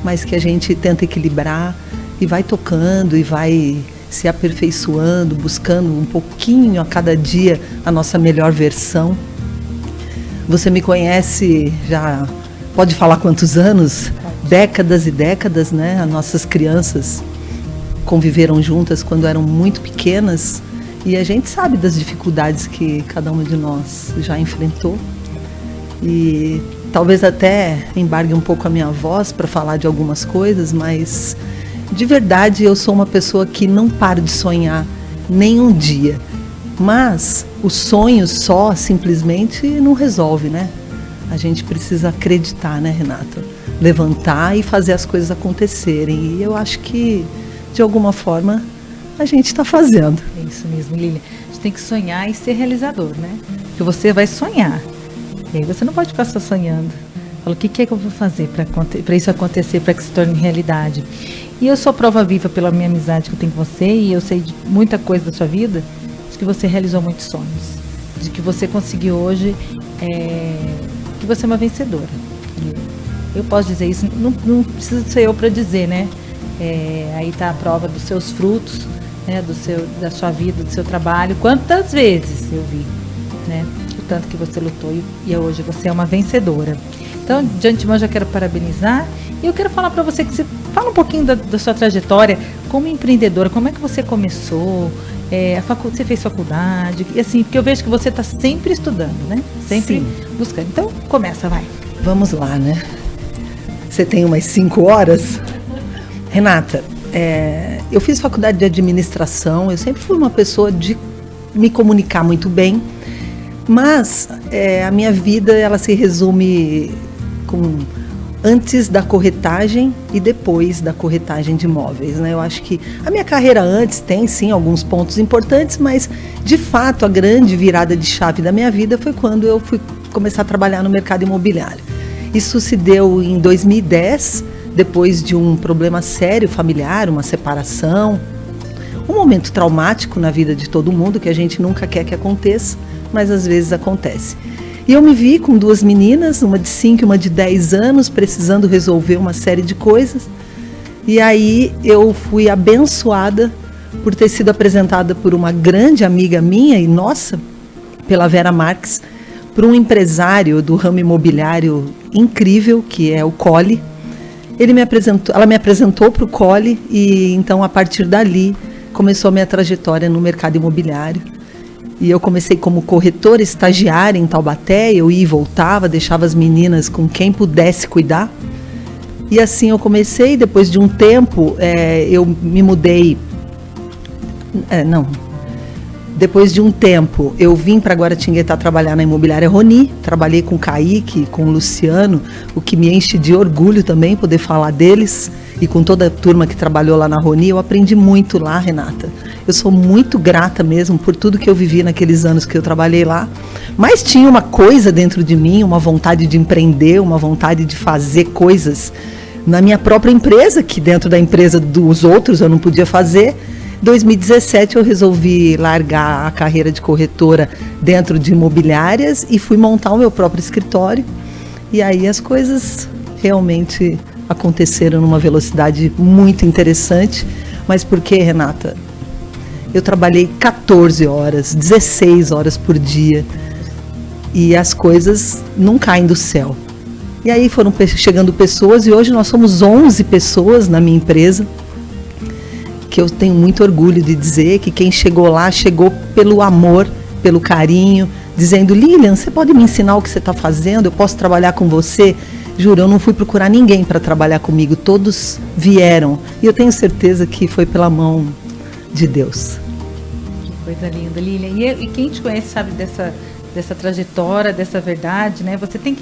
Mas que a gente tenta equilibrar e vai tocando e vai se aperfeiçoando, buscando um pouquinho a cada dia a nossa melhor versão. Você me conhece já, pode falar quantos anos? Décadas e décadas, né? As nossas crianças conviveram juntas quando eram muito pequenas e a gente sabe das dificuldades que cada uma de nós já enfrentou. E talvez até embargue um pouco a minha voz para falar de algumas coisas, mas de verdade eu sou uma pessoa que não paro de sonhar nem um dia. Mas o sonho só simplesmente não resolve, né? A gente precisa acreditar, né, Renata? Levantar e fazer as coisas acontecerem. E eu acho que, de alguma forma, a gente está fazendo. É isso mesmo, Lilian. A gente tem que sonhar e ser realizador, né? Porque você vai sonhar. E aí você não pode ficar só sonhando. Fala, o que é que eu vou fazer para isso acontecer, para que se torne realidade? E eu sou prova viva pela minha amizade que eu tenho com você, e eu sei de muita coisa da sua vida, de que você realizou muitos sonhos. De que você conseguiu hoje, que você é uma vencedora. Eu posso dizer isso, não precisa ser eu para dizer, né? Aí está a prova dos seus frutos, né? Da sua vida, do seu trabalho. Quantas vezes eu vi, né? O tanto que você lutou e hoje você é uma vencedora. Então, de antemão, já quero parabenizar e eu quero falar para você que você fala um pouquinho da sua trajetória como empreendedora, como é que você começou, você fez faculdade, e assim, porque eu vejo que você está sempre estudando, né? Sempre buscando. Então, começa, vai. Vamos lá, né? Você tem umas 5 horas? Renata, eu fiz faculdade de administração, eu sempre fui uma pessoa de me comunicar muito bem, mas a minha vida ela se resume com antes da corretagem e depois da corretagem de imóveis, né? Eu acho que a minha carreira antes tem sim alguns pontos importantes, mas de fato a grande virada de chave da minha vida foi quando eu fui começar a trabalhar no mercado imobiliário. Isso se deu em 2010, depois de um problema sério familiar, uma separação, um momento traumático na vida de todo mundo que a gente nunca quer que aconteça, mas às vezes acontece. E eu me vi com 2 meninas, uma de 5 e uma de 10 anos, precisando resolver uma série de coisas. E aí eu fui abençoada por ter sido apresentada por uma grande amiga minha e nossa, pela Vera Marques, por um empresário do ramo imobiliário incrível, que é o Colli. Ela me apresentou para o Colli e então a partir dali começou a minha trajetória no mercado imobiliário. E eu comecei como corretora estagiária em Taubaté, eu ia e voltava, deixava as meninas com quem pudesse cuidar. E assim eu comecei, depois de um tempo, eu me mudei. Depois de um tempo, eu vim para Guaratinguetá trabalhar na imobiliária Roni, trabalhei com o Kaique, com o Luciano, o que me enche de orgulho também poder falar deles. E com toda a turma que trabalhou lá na Roni, eu aprendi muito lá, Renata. Eu sou muito grata mesmo por tudo que eu vivi naqueles anos que eu trabalhei lá. Mas tinha uma coisa dentro de mim, uma vontade de empreender, uma vontade de fazer coisas na minha própria empresa, que dentro da empresa dos outros eu não podia fazer. Em 2017 eu resolvi largar a carreira de corretora dentro de imobiliárias e fui montar o meu próprio escritório. E aí as coisas realmente aconteceram numa velocidade muito interessante. Mas por que, Renata? Eu trabalhei 14 horas, 16 horas por dia e as coisas não caem do céu. E aí foram chegando pessoas e hoje nós somos 11 pessoas na minha empresa, que eu tenho muito orgulho de dizer que quem chegou lá, chegou pelo amor, pelo carinho, dizendo: Lilian, você pode me ensinar o que você está fazendo? Eu posso trabalhar com você? Juro, eu não fui procurar ninguém para trabalhar comigo, todos vieram. E eu tenho certeza que foi pela mão de Deus. Que coisa linda, Lilian. E quem te conhece sabe dessa trajetória, dessa verdade, né? Você tem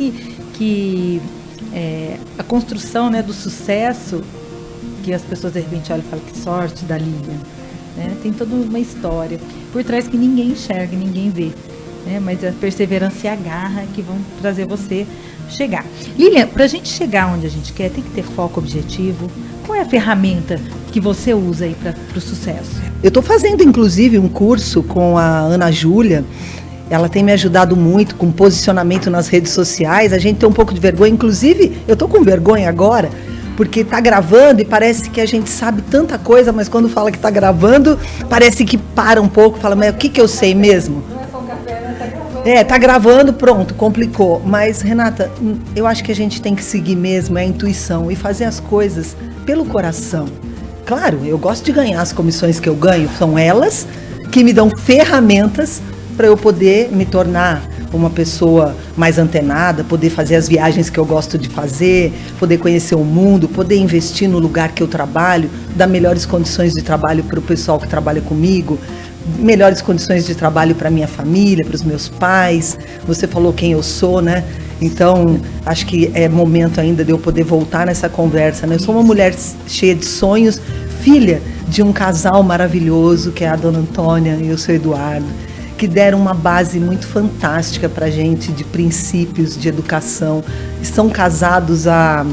a construção, né, do sucesso, que as pessoas de repente olham e falam: que sorte da Lilian, né? Tem toda uma história por trás que ninguém enxerga, ninguém vê, né? Mas a perseverança e a garra que vão trazer você chegar. Lilian, para a gente chegar onde a gente quer, tem que ter foco, objetivo. Qual é a ferramenta que você usa aí para o sucesso? Eu estou fazendo inclusive um curso com a Ana Júlia. Ela tem me ajudado muito com posicionamento nas redes sociais. A gente tem um pouco de vergonha, inclusive eu estou com vergonha agora, porque está gravando e parece que a gente sabe tanta coisa, mas quando fala que está gravando, parece que para um pouco, fala: mas o que eu sei mesmo? Não é só café, né? Tá gravando. Tá gravando, pronto, complicou. Mas, Renata, eu acho que a gente tem que seguir mesmo a intuição e fazer as coisas pelo coração. Claro, eu gosto de ganhar as comissões que eu ganho, são elas que me dão ferramentas para eu poder me tornar uma pessoa mais antenada, poder fazer as viagens que eu gosto de fazer, poder conhecer o mundo, poder investir no lugar que eu trabalho, dar melhores condições de trabalho para o pessoal que trabalha comigo, melhores condições de trabalho para minha família, para os meus pais. Você falou quem eu sou, né? Então, acho que é momento ainda de eu poder voltar nessa conversa, né? Eu sou uma mulher cheia de sonhos, filha de um casal maravilhoso, que é a Dona Antônia e o seu Eduardo, que deram uma base muito fantástica para a gente de princípios de educação. Estão casados há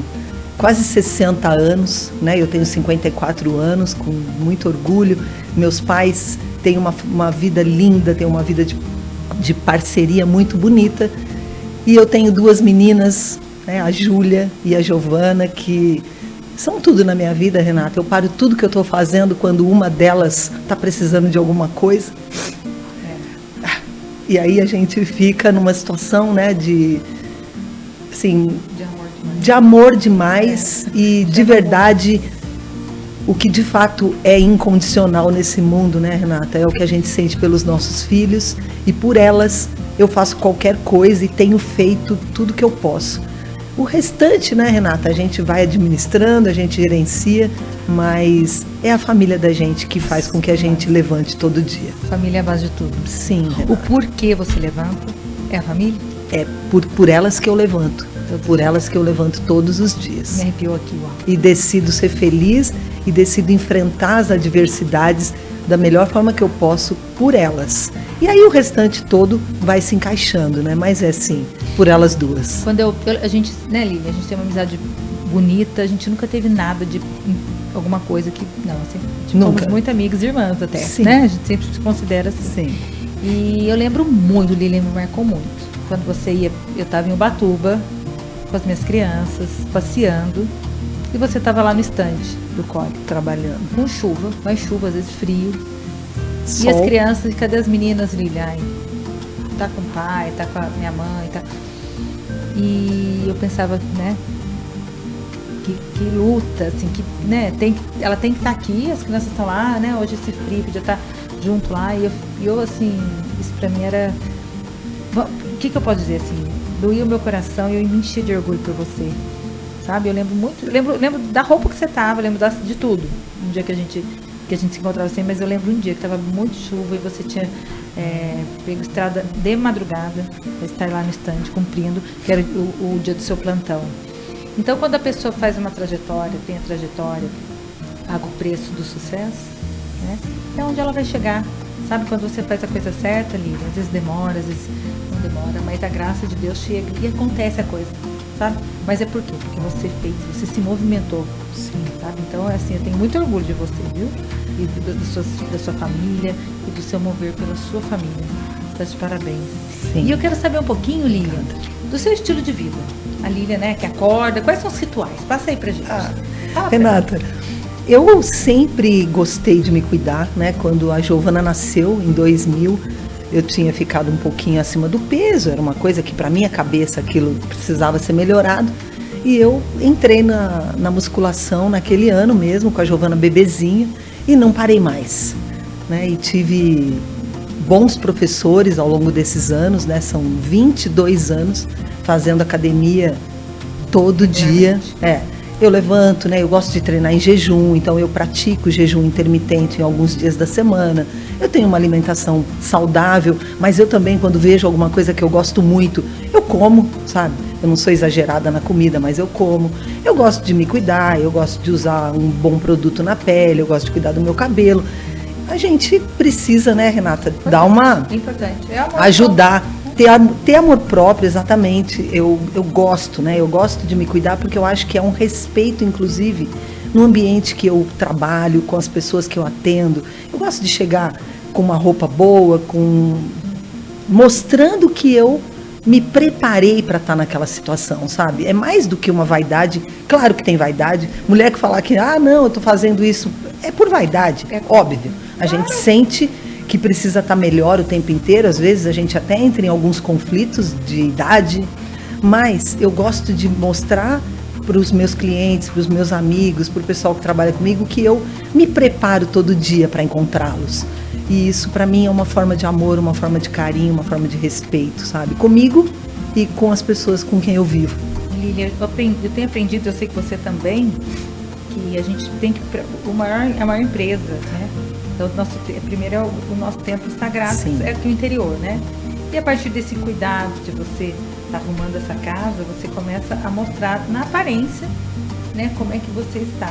quase 60 anos, né? Eu tenho 54 anos, com muito orgulho. Meus pais têm uma vida linda, têm uma vida de parceria muito bonita. E eu tenho 2 meninas, né? A Júlia e a Giovana, que são tudo na minha vida, Renata. Eu paro tudo que eu estou fazendo quando uma delas está precisando de alguma coisa. E aí a gente fica numa situação, né, de amor demais e de verdade, o que de fato é incondicional nesse mundo, né, Renata? É o que a gente sente pelos nossos filhos e por elas eu faço qualquer coisa e tenho feito tudo que eu posso. O restante, né, Renata, a gente vai administrando, a gente gerencia, mas é a família da gente que faz com que a gente levante todo dia. Família é a base de tudo. Sim, Renata. O porquê você levanta é a família? É por elas que eu levanto. Por elas que eu levanto todos os dias. Me arrepiou aqui, uau. E decido ser feliz e decido enfrentar as adversidades da melhor forma que eu posso por elas. E aí o restante todo vai se encaixando, né? Mas é assim, por elas duas. Quando a gente, né, Lilian, a gente tem uma amizade bonita, a gente nunca teve nada de alguma coisa que... Não, assim, Nunca. Fomos muito amigas e irmãs até, Sim. né? A gente sempre se considera assim. Sim. E eu lembro muito, Lilian me marcou muito. Quando você ia, eu estava em Ubatuba, com as minhas crianças, passeando, e você estava lá no estande do COG, Trabalhando. com chuva, mais chuva, às vezes frio. E Sol. as crianças, cadê as meninas, Lilian? Ai, tá com o pai, tá com a minha mãe, tá... E eu pensava, né, que luta, assim, que, né, ela tem que estar aqui, as crianças estão lá, né, hoje esse frio, podia estar junto lá, e eu assim, isso pra mim era... O que eu posso dizer, assim, doía o meu coração e eu me enchia de orgulho por você, sabe? Eu lembro muito, lembro da roupa que você tava, lembro de tudo, um dia que a gente se encontrava assim, mas eu lembro um dia que tava muito chuva e você tinha pego estrada de madrugada para estar lá no estande cumprindo, que era o dia do seu plantão. Então, quando a pessoa faz uma trajetória, tem a trajetória, paga o preço do sucesso, né? É onde ela vai chegar. Sabe, quando você faz a coisa certa, Lívia, às vezes demora, às vezes não demora, mas a graça de Deus chega e acontece a coisa, sabe? Mas é por quê? Porque você fez, você se movimentou, sim, sabe? Então, assim, eu tenho muito orgulho de você, viu? E da sua família e do seu mover pela sua família. Você está de parabéns. Sim. E eu quero saber um pouquinho, Lilian, do seu estilo de vida. A Lilian, né, que acorda, quais são os rituais? Passa aí pra gente. Fala pra Renata, eu sempre gostei de me cuidar, né? Quando a Giovana nasceu, em 2000, eu tinha ficado um pouquinho acima do peso, era uma coisa que para minha cabeça aquilo precisava ser melhorado. E eu entrei na musculação naquele ano mesmo, com a Giovana bebezinha, e não parei mais, né? E tive bons professores ao longo desses anos, né? São 22 anos fazendo academia todo dia. Eu levanto, né? Eu gosto de treinar em jejum, então eu pratico jejum intermitente em alguns dias da semana. Eu tenho uma alimentação saudável, mas eu também, quando vejo alguma coisa que eu gosto muito, eu como, sabe? Eu não sou exagerada na comida, mas eu como. Eu gosto de me cuidar, eu gosto de usar um bom produto na pele, eu gosto de cuidar do meu cabelo. A gente precisa, né, Renata, dar uma... Importante. Ajudar. Ter amor próprio, exatamente. Eu gosto, né? Eu gosto de me cuidar porque eu acho que é um respeito, inclusive, no ambiente que eu trabalho, com as pessoas que eu atendo. Eu gosto de chegar com uma roupa boa, mostrando que eu me preparei para estar naquela situação, sabe? É mais do que uma vaidade. Claro que tem vaidade. Mulher que falar que, não, eu tô fazendo isso, é por vaidade, é óbvio. A gente sente que precisa estar melhor o tempo inteiro, às vezes a gente até entra em alguns conflitos de idade, mas eu gosto de mostrar para os meus clientes, para os meus amigos, para o pessoal que trabalha comigo, que eu me preparo todo dia para encontrá-los. E isso para mim é uma forma de amor, uma forma de carinho, uma forma de respeito, sabe? Comigo e com as pessoas com quem eu vivo. Lilian, eu tenho aprendido, eu sei que você também, que a gente tem que... a maior empresa, né? Então, primeiro o nosso templo sagrado, Sim. É aqui o interior, né? E a partir desse cuidado de você estar arrumando essa casa, você começa a mostrar na aparência, né, como é que você está.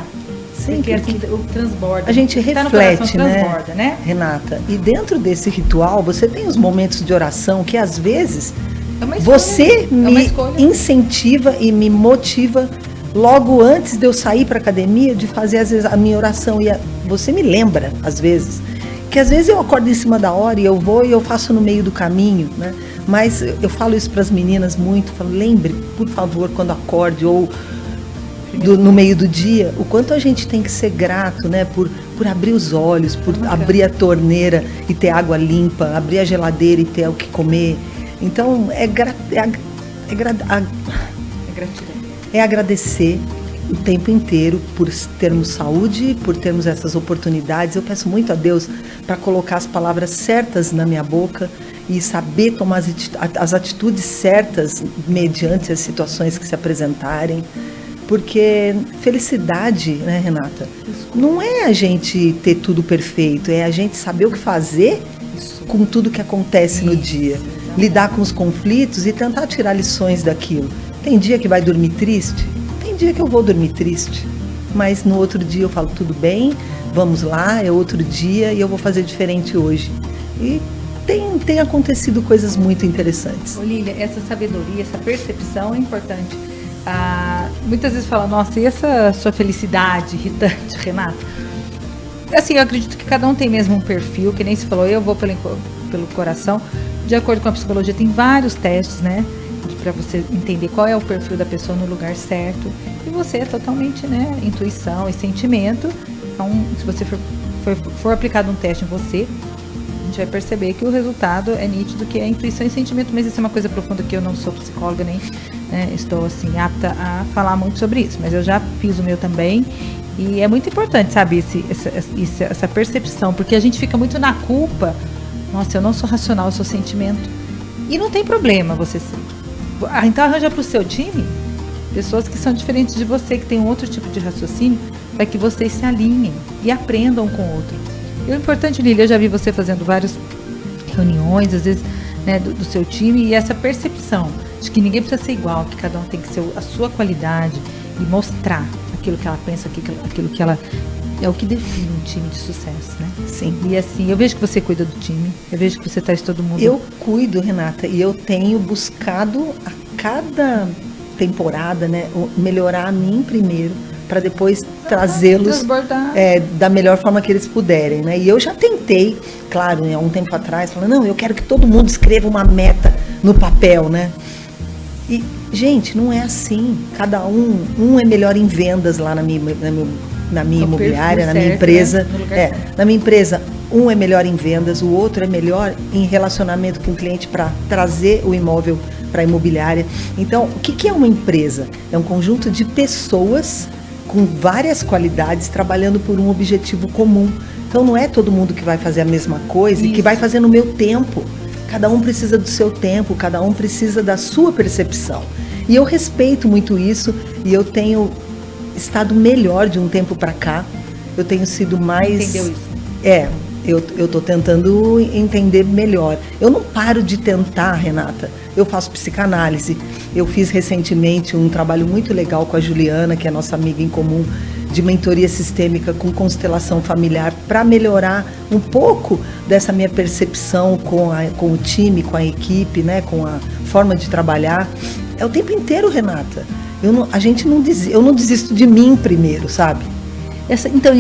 Sim, porque assim, o transborda. A gente tá no reflete, coração, transborda, né? Renata? E dentro desse ritual, você tem os momentos de oração que às vezes É uma escolha, você é uma me escolha. incentiva e me motiva logo antes de eu sair para academia de fazer às vezes a minha oração. E você me lembra, às vezes, que às vezes eu acordo em cima da hora e eu vou e eu faço no meio do caminho, né? Mas eu falo isso para as meninas muito, falo, lembre, por favor, quando acorde ou no meio do dia, o quanto a gente tem que ser grato, né? Por abrir os olhos, por abrir a torneira e ter água limpa, abrir a geladeira e ter o que comer. Então, é agradecer o tempo inteiro por termos saúde, por termos essas oportunidades. Eu peço muito a Deus para colocar as palavras certas na minha boca e saber tomar as atitudes certas mediante as situações que se apresentarem. Porque felicidade, né, Renata, não é a gente ter tudo perfeito, é a gente saber o que fazer com tudo que acontece no dia. Lidar com os conflitos e tentar tirar lições daquilo. Tem dia que vai dormir triste? Tem dia que eu vou dormir triste. Mas no outro dia eu falo, tudo bem, vamos lá, é outro dia e eu vou fazer diferente hoje. E tem acontecido coisas muito interessantes. Lilian, essa sabedoria, essa percepção é importante. muitas vezes fala, nossa, e essa sua felicidade irritante, Renata? Assim, eu acredito que cada um tem mesmo um perfil, que nem se falou, eu vou pelo coração. De acordo com a psicologia, tem vários testes, né? Para você entender qual é o perfil da pessoa no lugar certo. E você é totalmente, né? Intuição e sentimento. Então, se você for aplicado um teste em você, a gente vai perceber que o resultado é nítido, que é intuição e sentimento. Mas isso é uma coisa profunda que eu não sou psicóloga, nem estou, assim, apta a falar muito sobre isso. Mas eu já fiz o meu também. E é muito importante, sabe, essa percepção. Porque a gente fica muito na culpa. Nossa, eu não sou racional, eu sou sentimento. E não tem problema você ser. Então arranja para o seu time pessoas que são diferentes de você, que têm um outro tipo de raciocínio, para que vocês se alinhem e aprendam com o outro. E o importante, Lília, eu já vi você fazendo várias reuniões, às vezes, né, do seu time, e essa percepção de que ninguém precisa ser igual, que cada um tem que ser a sua qualidade e mostrar aquilo que ela pensa, aquilo que ela... É o que define um time de sucesso, né? Sim. E assim, eu vejo que você cuida do time, eu vejo que você traz todo mundo. Eu cuido, Renata, e eu tenho buscado a cada temporada, né, melhorar a mim primeiro, para depois trazê-los da melhor forma que eles puderem, né? E eu já tentei, claro, há um tempo atrás, falando, não, eu quero que todo mundo escreva uma meta no papel, né? E, gente, não é assim. Cada um é melhor em vendas lá na minha imobiliária, na minha empresa. Né? Na minha empresa, um é melhor em vendas, o outro é melhor em relacionamento com o cliente para trazer o imóvel para a imobiliária. Então, o que é uma empresa? É um conjunto de pessoas com várias qualidades trabalhando por um objetivo comum. Então, não é todo mundo que vai fazer a mesma coisa e que vai fazer no meu tempo. Cada um precisa do seu tempo, cada um precisa da sua percepção. E eu respeito muito isso e eu tenho estado melhor de um tempo para cá. Eu tenho sido mais... Entendeu isso? Eu estou tentando entender melhor. Eu não paro de tentar, Renata. Eu faço psicanálise. Eu fiz recentemente um trabalho muito legal com a Juliana, que é nossa amiga em comum, de mentoria sistêmica com constelação familiar, para melhorar um pouco dessa minha percepção com o time, com a equipe, né, com a forma de trabalhar. É o tempo inteiro, Renata. Eu não desisto de mim primeiro, sabe? Então,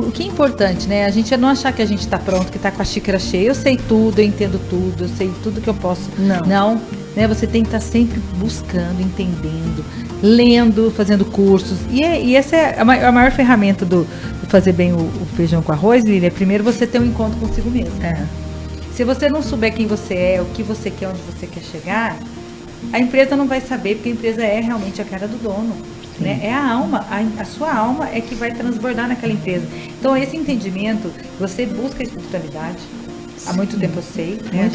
o que é importante, né? A gente é não achar que a gente está pronto, que está com a xícara cheia. Eu sei tudo, eu entendo tudo, eu sei tudo que eu posso. Não, né? Você tem que estar sempre buscando, entendendo, lendo, fazendo cursos. E essa é a maior ferramenta do fazer bem o feijão com arroz, Lília. Primeiro você ter um encontro consigo mesmo. Se você não souber quem você é, o que você quer, onde você quer chegar, a empresa não vai saber, porque a empresa é realmente a cara do dono. Né? É a alma, a sua alma é que vai transbordar naquela empresa. Então, esse entendimento, você busca a espiritualidade. Há muito tempo eu sei, né?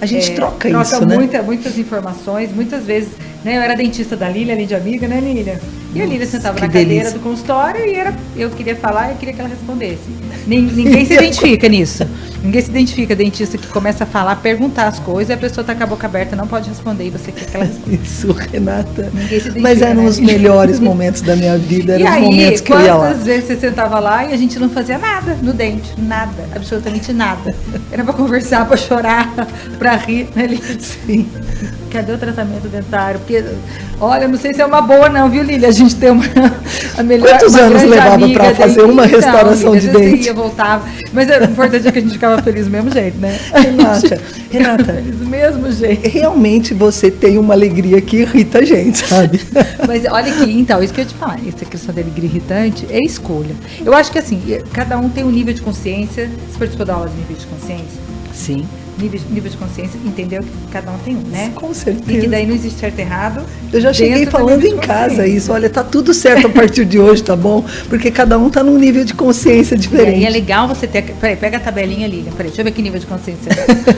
A gente troca isso, né? Muitas informações, muitas vezes, né? Eu era dentista da Lília, além de amiga, né, Lília? E a Lília sentava na cadeira do consultório e eu queria falar e eu queria que ela respondesse. Ninguém se identifica nisso. Ninguém se identifica, dentista que começa a falar, perguntar as coisas, e a pessoa está com a boca aberta, não pode responder, e você quer que ela responda. Isso, Renata. Ninguém se identifica, mas eram, né, os melhores momentos da minha vida, eram os momentos que eu ia lá. Quantas vezes você sentava lá e a gente não fazia nada no dente, nada, absolutamente nada. Era para conversar, para chorar, para rir, né, Lília? Sim. Cadê o tratamento dentário? Porque, olha, não sei se é uma boa não, viu, Lília? A gente tem a melhor... Quantos anos levava para fazer uma restauração de dente? Ia, voltava. Mas o importante é que a gente ficava feliz do mesmo jeito, né? Renata, feliz do mesmo jeito. Realmente você tem uma alegria que irrita a gente, sabe? Mas olha aqui, então, isso que eu ia te falar, essa questão da alegria irritante é escolha. Eu acho que assim, cada um tem um nível de consciência. Você participou da aula de nível de consciência? Sim. Nível de consciência, entendeu que cada um tem um, né? Com certeza. E que daí não existe certo e errado. Eu já cheguei falando em casa isso, olha, tá tudo certo a partir de hoje, tá bom? Porque cada um tá num nível de consciência diferente. E é legal você ter... Peraí, pega a tabelinha, Lília. Peraí, deixa eu ver que nível de consciência.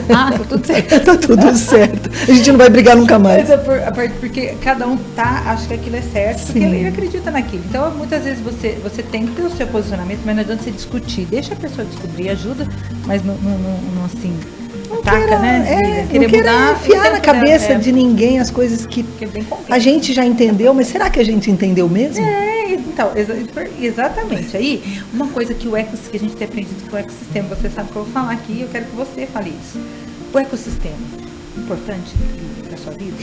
Tá tudo certo. Tá tudo certo. A gente não vai brigar nunca mais. Mas porque cada um acha que aquilo é certo, porque ele acredita naquilo. Então, muitas vezes você tem que ter o seu posicionamento, mas não adianta você discutir. Deixa a pessoa descobrir, ajuda, mas não assim... Não queira, né? Não queira enfiar na cabeça de ninguém as coisas que a gente já entendeu, mas será que a gente entendeu mesmo? Então, exatamente. Aí, uma coisa que a gente tem aprendido com o ecossistema, você sabe que eu vou falar aqui, eu quero que você fale isso. O ecossistema, importante para a sua vida?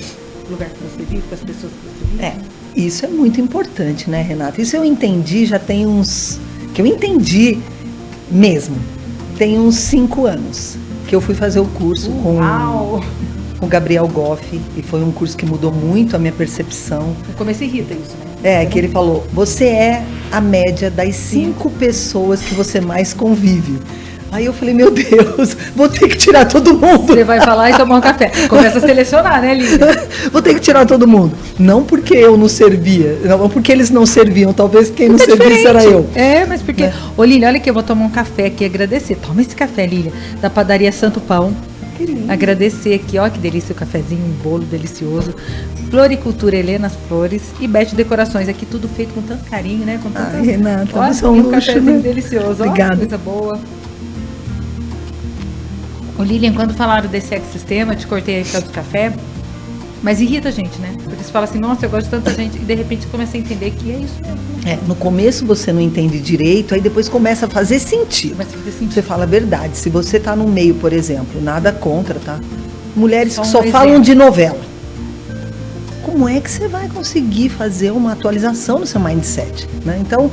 lugar que você vive, com as pessoas que você vive? Isso é muito importante, né, Renata? Isso eu entendi, já tem uns... que eu entendi mesmo. Tem uns 5 anos que eu fui fazer o curso com o Gabriel Goff, e foi um curso que mudou muito a minha percepção. No começo irrita isso, né? Que ele falou, você é a média das 5 pessoas que você mais convive. Aí eu falei, meu Deus, vou ter que tirar todo mundo. Você vai falar e tomar um café. Começa a selecionar, né, Lília? Vou ter que tirar todo mundo. Não porque eu não servia, não porque eles não serviam, talvez quem não servisse era eu. Mas porque... Ô, Lília, olha aqui, eu vou tomar um café aqui e agradecer. Toma esse café, Lília, da padaria Santo Pão. Agradecer aqui, ó, que delícia o cafezinho, um bolo delicioso. Floricultura Helena Flores e Beth Decorações, aqui tudo feito com tanto carinho, né? Com tanta... Renata, ó, você é um um luxo, cafezinho né? delicioso, Obrigada. ó, coisa boa. Ô, Lilian, quando falaram desse ecossistema, eu te cortei aí por causa do café, mas irrita a gente, né? Porque você fala assim, nossa, eu gosto de tanta gente, e de repente você começa a entender que é isso mesmo. No começo você não entende direito, aí depois começa a fazer sentido. Começa a fazer sentido. Você fala a verdade. Se você tá no meio, por exemplo, nada contra, tá? Mulheres Só que um só falam exemplo. de novela. Como é que você vai conseguir fazer uma atualização no seu mindset, né? Então,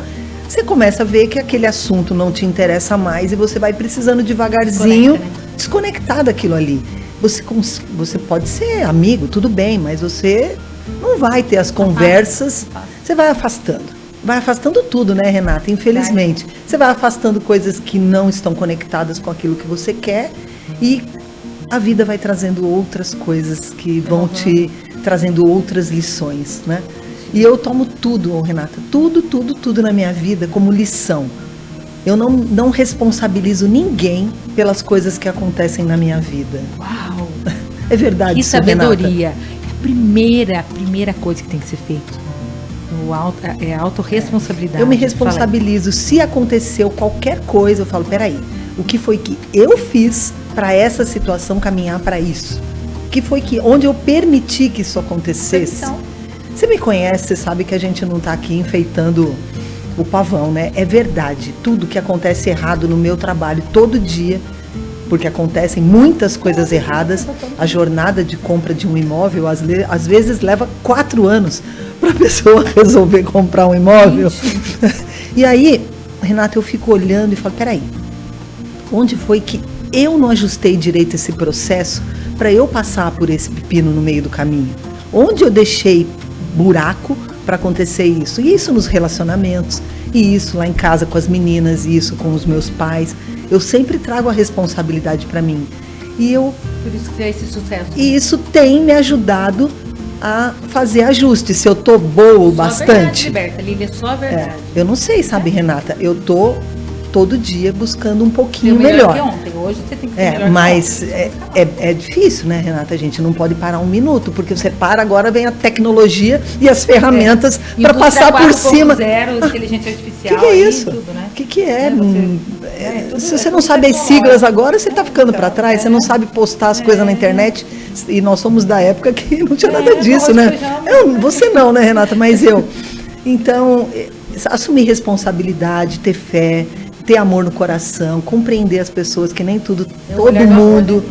você começa a ver que aquele assunto não te interessa mais e você vai precisando devagarzinho desconectar daquilo ali. Você pode ser amigo, tudo bem, mas você não vai ter as conversas, você vai afastando. Vai afastando tudo, né, Renata? Infelizmente. Você vai afastando coisas que não estão conectadas com aquilo que você quer e a vida vai trazendo outras coisas que vão te trazendo outras lições, né? E eu tomo tudo, Renata, tudo na minha vida como lição. Eu não responsabilizo ninguém pelas coisas que acontecem na minha vida. Uau! É verdade, Que isso, Renata. sabedoria. É a primeira coisa que tem que ser feita. É a autorresponsabilidade. Eu me responsabilizo. Se aconteceu qualquer coisa, eu falo, peraí, o que foi que eu fiz para essa situação caminhar para isso? O que foi que, onde eu permiti que isso acontecesse? Você me conhece, você sabe que a gente não está aqui enfeitando o pavão, né? É verdade, tudo que acontece errado no meu trabalho todo dia, porque acontecem muitas coisas erradas, a jornada de compra de um imóvel às vezes leva 4 anos para a pessoa resolver comprar um imóvel. E aí, Renata, eu fico olhando e falo, peraí, onde foi que eu não ajustei direito esse processo para eu passar por esse pepino no meio do caminho? Onde eu deixei buraco para acontecer isso? E isso nos relacionamentos, e isso lá em casa com as meninas, e isso com os meus pais. Eu sempre trago a responsabilidade para mim. Por isso que é esse sucesso. E isso tem me ajudado a fazer ajustes. Se eu tô boa o bastante. Só a verdade, Liberta, Lília, só a verdade. Eu não sei, sabe, Renata? Eu tô todo dia buscando um pouquinho melhor melhor. que ontem. Hoje você tem que ser melhor mas que ontem. é difícil, né, Renata? A gente não pode parar um minuto, porque você para, agora vem a tecnologia e as ferramentas para passar por cima. 4.0, inteligência artificial. O que é isso? Tudo, né? O que é? Tudo Se você não sabe as tecnológico. siglas agora, você está ficando para trás, você não sabe postar as coisas na internet. E nós somos da época que não tinha nada disso, né? Você não, né, Renata? Mas eu. Então, assumir responsabilidade, ter fé, ter amor no coração, compreender as pessoas, que nem todo mundo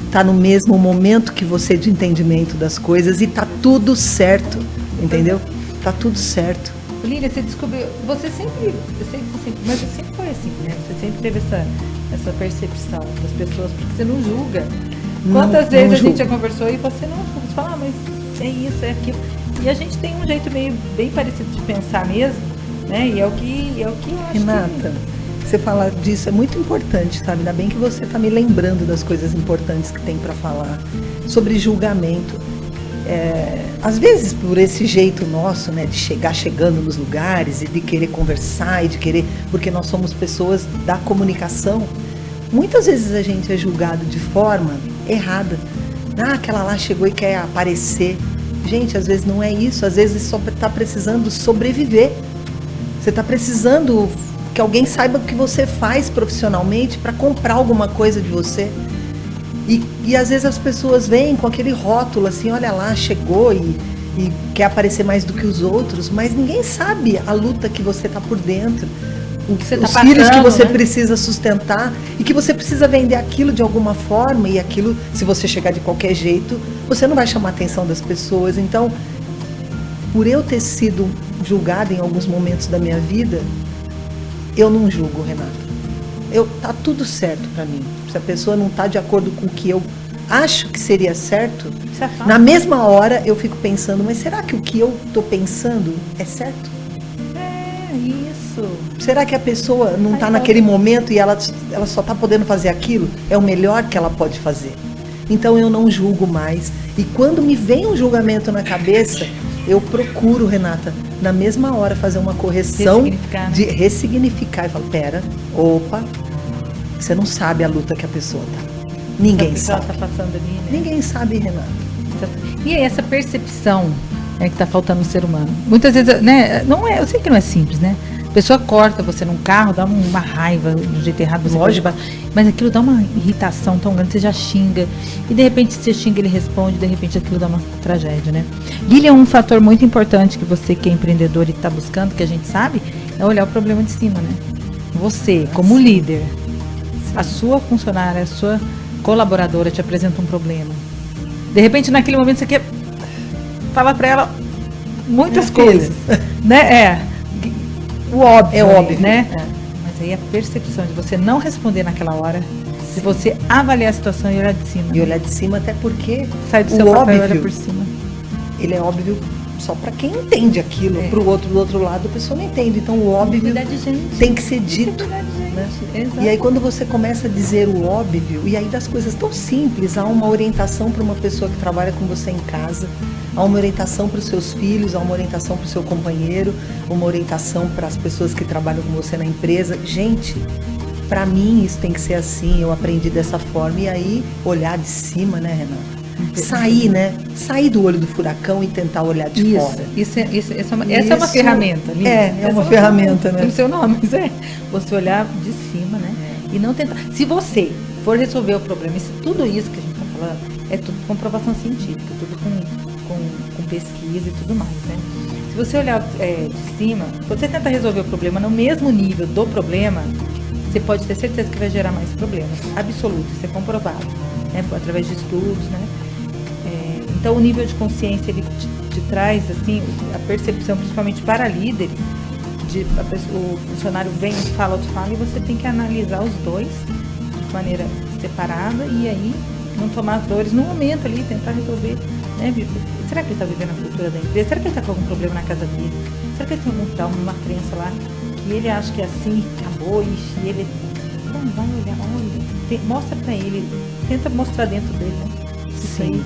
está no mesmo momento que você de entendimento das coisas e tá tudo certo, entendeu? Tá tudo certo. Lília, você descobriu, você sempre, eu sei que você sempre, mas você sempre foi assim, né? Você sempre teve essa percepção das pessoas, porque você não julga. Quantas vezes a gente já conversou e você não julga, você fala, mas é isso, é aquilo. E a gente tem um jeito meio bem parecido de pensar mesmo, né? E é o que eu acho. Renata, você falar disso é muito importante, sabe? Ainda bem que você está me lembrando das coisas importantes que tem para falar sobre julgamento. Às vezes, por esse jeito nosso, né, de chegando nos lugares e de querer conversar e de querer, porque nós somos pessoas da comunicação, muitas vezes a gente é julgado de forma errada. Aquela lá chegou e quer aparecer. Gente, às vezes não é isso, às vezes só está precisando sobreviver. Você está precisando que alguém saiba o que você faz profissionalmente para comprar alguma coisa de você. E às vezes as pessoas vêm com aquele rótulo assim, olha lá, chegou e quer aparecer mais do que os outros, mas ninguém sabe a luta que você está por dentro, você tá os filhos que passando, você né? precisa sustentar e que você precisa vender aquilo de alguma forma, e aquilo, se você chegar de qualquer jeito, você não vai chamar a atenção das pessoas. Então, por eu ter sido julgada em alguns momentos da minha vida, eu não julgo, Renata. Tá tudo certo para mim. Se a pessoa não tá de acordo com o que eu acho que seria certo, Isso é fácil. na mesma hora eu fico pensando, mas será que o que eu tô pensando é certo? É, isso. Será que a pessoa não está Aí, naquele momento e ela só está podendo fazer aquilo? É o melhor que ela pode fazer. Então eu não julgo mais. E quando me vem um julgamento na cabeça, eu procuro, Renata, na mesma hora fazer uma correção, Ressignificar, né? de ressignificar. E falo, pera, opa, você não sabe a luta que a pessoa tá. Ninguém O que ela sabe. tá passando ali, né? Ninguém sabe, Renata. E aí, essa percepção que está faltando no ser humano. Muitas vezes, né, não é, eu sei que não é simples, né? A pessoa corta você num carro, dá uma raiva do jeito errado, você pode Lógico. mas aquilo dá uma irritação tão grande, você já xinga, e de repente você xinga, ele responde, de repente aquilo dá uma tragédia, né? Guilherme, um fator muito importante que você que é empreendedor e está buscando, que a gente sabe, é olhar o problema de cima, né? Você, como líder, a sua funcionária, a sua colaboradora te apresenta um problema. De repente, naquele momento, você quer falar para ela muitas Minha coisas, né? O óbvio, É óbvio, né? é. Mas aí a percepção de você não responder naquela hora, de você avaliar a situação e olhar de cima. E olhar de cima, até porque Sai do o seu papel e olha óbvio, por cima. ele é óbvio só para quem entende aquilo. É. Pro outro, do outro lado, a pessoa não entende. Então o óbvio Cuidar de gente. tem que ser dito. Cuidar de gente. Né? Exato. E aí quando você começa a dizer o óbvio, e aí das coisas tão simples, há uma orientação para uma pessoa que trabalha com você em casa, há uma orientação para os seus filhos, há uma orientação para o seu companheiro, uma orientação para as pessoas que trabalham com você na empresa. Gente, para mim isso tem que ser assim, eu aprendi dessa forma. E aí olhar de cima, né, Renata? Sair, né? Sair do olho do furacão e tentar olhar de fora. Essa é uma Isso ferramenta. Lívia. é Essa uma ferramenta, né? No seu nome, mas você olhar de cima, né? E não tentar. Se você for resolver o problema, e se tudo isso que a gente está falando é tudo comprovação científica, tudo com pesquisa e tudo mais, né? Se você olhar de cima, se você tentar resolver o problema no mesmo nível do problema, você pode ter certeza que vai gerar mais problemas. Absoluto, isso é comprovado, né? Através de estudos, né? Então o nível de consciência ele te traz assim a percepção, principalmente para líderes, o funcionário vem, fala, outro fala, e você tem que analisar os dois de maneira separada e aí não tomar as dores no momento ali, tentar resolver, né? Será que ele está vivendo a cultura da empresa? Será que ele está com algum problema na casa dele? Será que ele tem algum trauma, uma crença lá que ele acha que é assim, acabou, e ele... Então vai olhar, olha, mostra para ele, tenta mostrar dentro dele, né? Isso aí.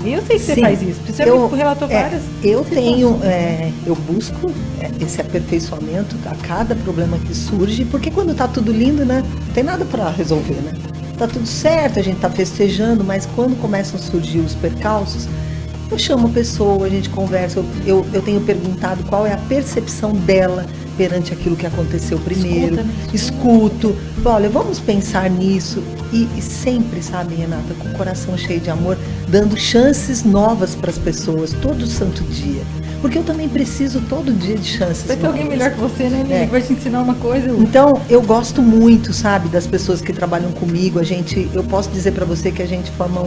Eu sei que você Sim. faz isso. Você relatou várias. Eu tenho, situações. eu busco esse aperfeiçoamento a cada problema que surge, porque quando tá tudo lindo, né, não tem nada para resolver, né? Tá tudo certo, a gente tá festejando, mas quando começam a surgir os percalços, eu chamo a pessoa, a gente conversa, eu tenho perguntado qual é a percepção dela perante aquilo que aconteceu primeiro. Escuta, né? Escuto, olha, vamos pensar nisso. E sempre, sabe, Renata, com o coração cheio de amor, dando chances novas para as pessoas, todo santo dia. Porque eu também preciso todo dia de chances Vai ter novas. alguém melhor que você, né, Lili? É. Que vai te ensinar uma coisa. Então, eu gosto muito, sabe, das pessoas que trabalham comigo. Eu posso dizer para você que a gente forma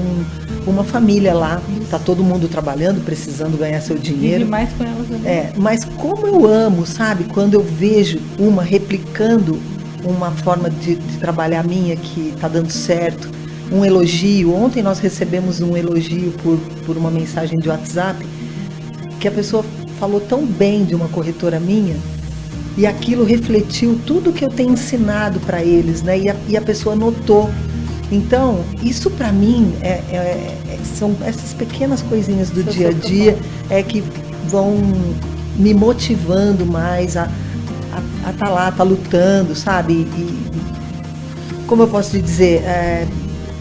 uma família lá. Tá todo mundo trabalhando, precisando ganhar seu dinheiro. Vive mais com elas, né? Mas como eu amo, sabe, quando eu vejo uma replicando uma forma de trabalhar minha que está dando certo, um elogio. Ontem nós recebemos um elogio por uma mensagem de WhatsApp, que a pessoa falou tão bem de uma corretora minha, e aquilo refletiu tudo que eu tenho ensinado para eles, né? E a pessoa notou. Então, isso para mim são essas pequenas coisinhas do dia a dia que vão me motivando mais a tá lá, tá lutando, sabe? E como eu posso te dizer,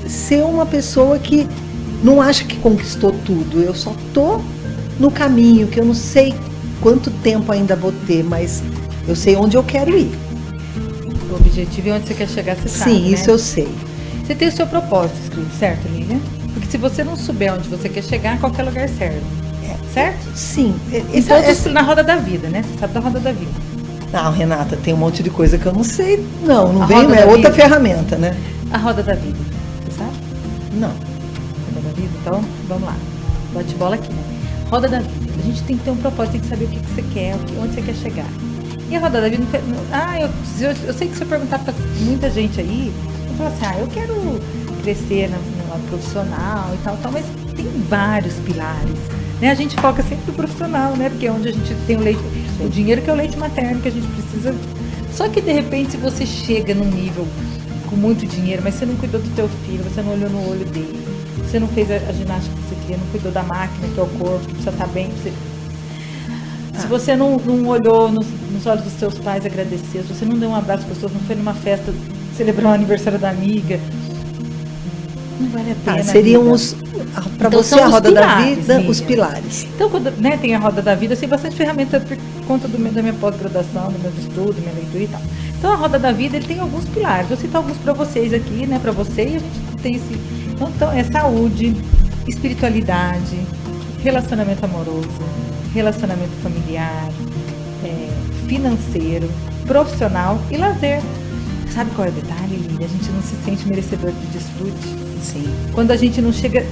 ser uma pessoa que não acha que conquistou tudo. Eu só tô no caminho, que eu não sei quanto tempo ainda vou ter, mas eu sei onde eu quero ir. O objetivo é onde você quer chegar, você sabe, Sim, né? isso eu sei. Você tem o seu propósito escrito, certo, Lívia? Porque se você não souber onde você quer chegar, qualquer lugar serve. Certo? Sim. Então, isso na roda da vida, né? Você sabe da roda da vida. Não, Renata, tem um monte de coisa que eu não sei. Não A vem, roda é da outra vida. ferramenta, né? A roda da vida, você sabe? Não. Roda da vida? Então, vamos lá. Bate bola aqui, né? Roda da vida. A gente tem que ter um propósito, tem que saber o que você quer, onde você quer chegar. E a roda da vida... eu sei que se eu perguntar para muita gente aí, eu falo assim, eu quero crescer no lado profissional e tal, mas tem vários pilares. Né? A gente foca sempre no profissional, né? Porque é onde a gente tem o dinheiro, que é o leite materno que a gente precisa. Só que, de repente, se você chega num nível com muito dinheiro, mas você não cuidou do teu filho, você não olhou no olho dele, você não fez a ginástica que você queria, não cuidou da máquina, que é o corpo, que precisa estar bem. Se você não olhou nos olhos dos seus pais agradecer, se você não deu um abraço para as pessoas, não foi numa festa celebrar o aniversário da amiga, não vale a pena. Seriam para Então, você são a os roda da pilares, vida, Miriam. os pilares. Então, quando tem a roda da vida, eu sei bastante ferramenta por conta da minha pós-graduação, dos meus estudos, minha leitura e tal. Então, a roda da vida, ele tem alguns pilares. Vou citar alguns para vocês aqui, né? Para você, e a gente tem esse... Então, é saúde, espiritualidade, relacionamento amoroso, relacionamento familiar, financeiro, profissional e lazer. Sabe qual é o detalhe, Lília? A gente não se sente merecedor de desfrute. Sim. Quando a gente não chega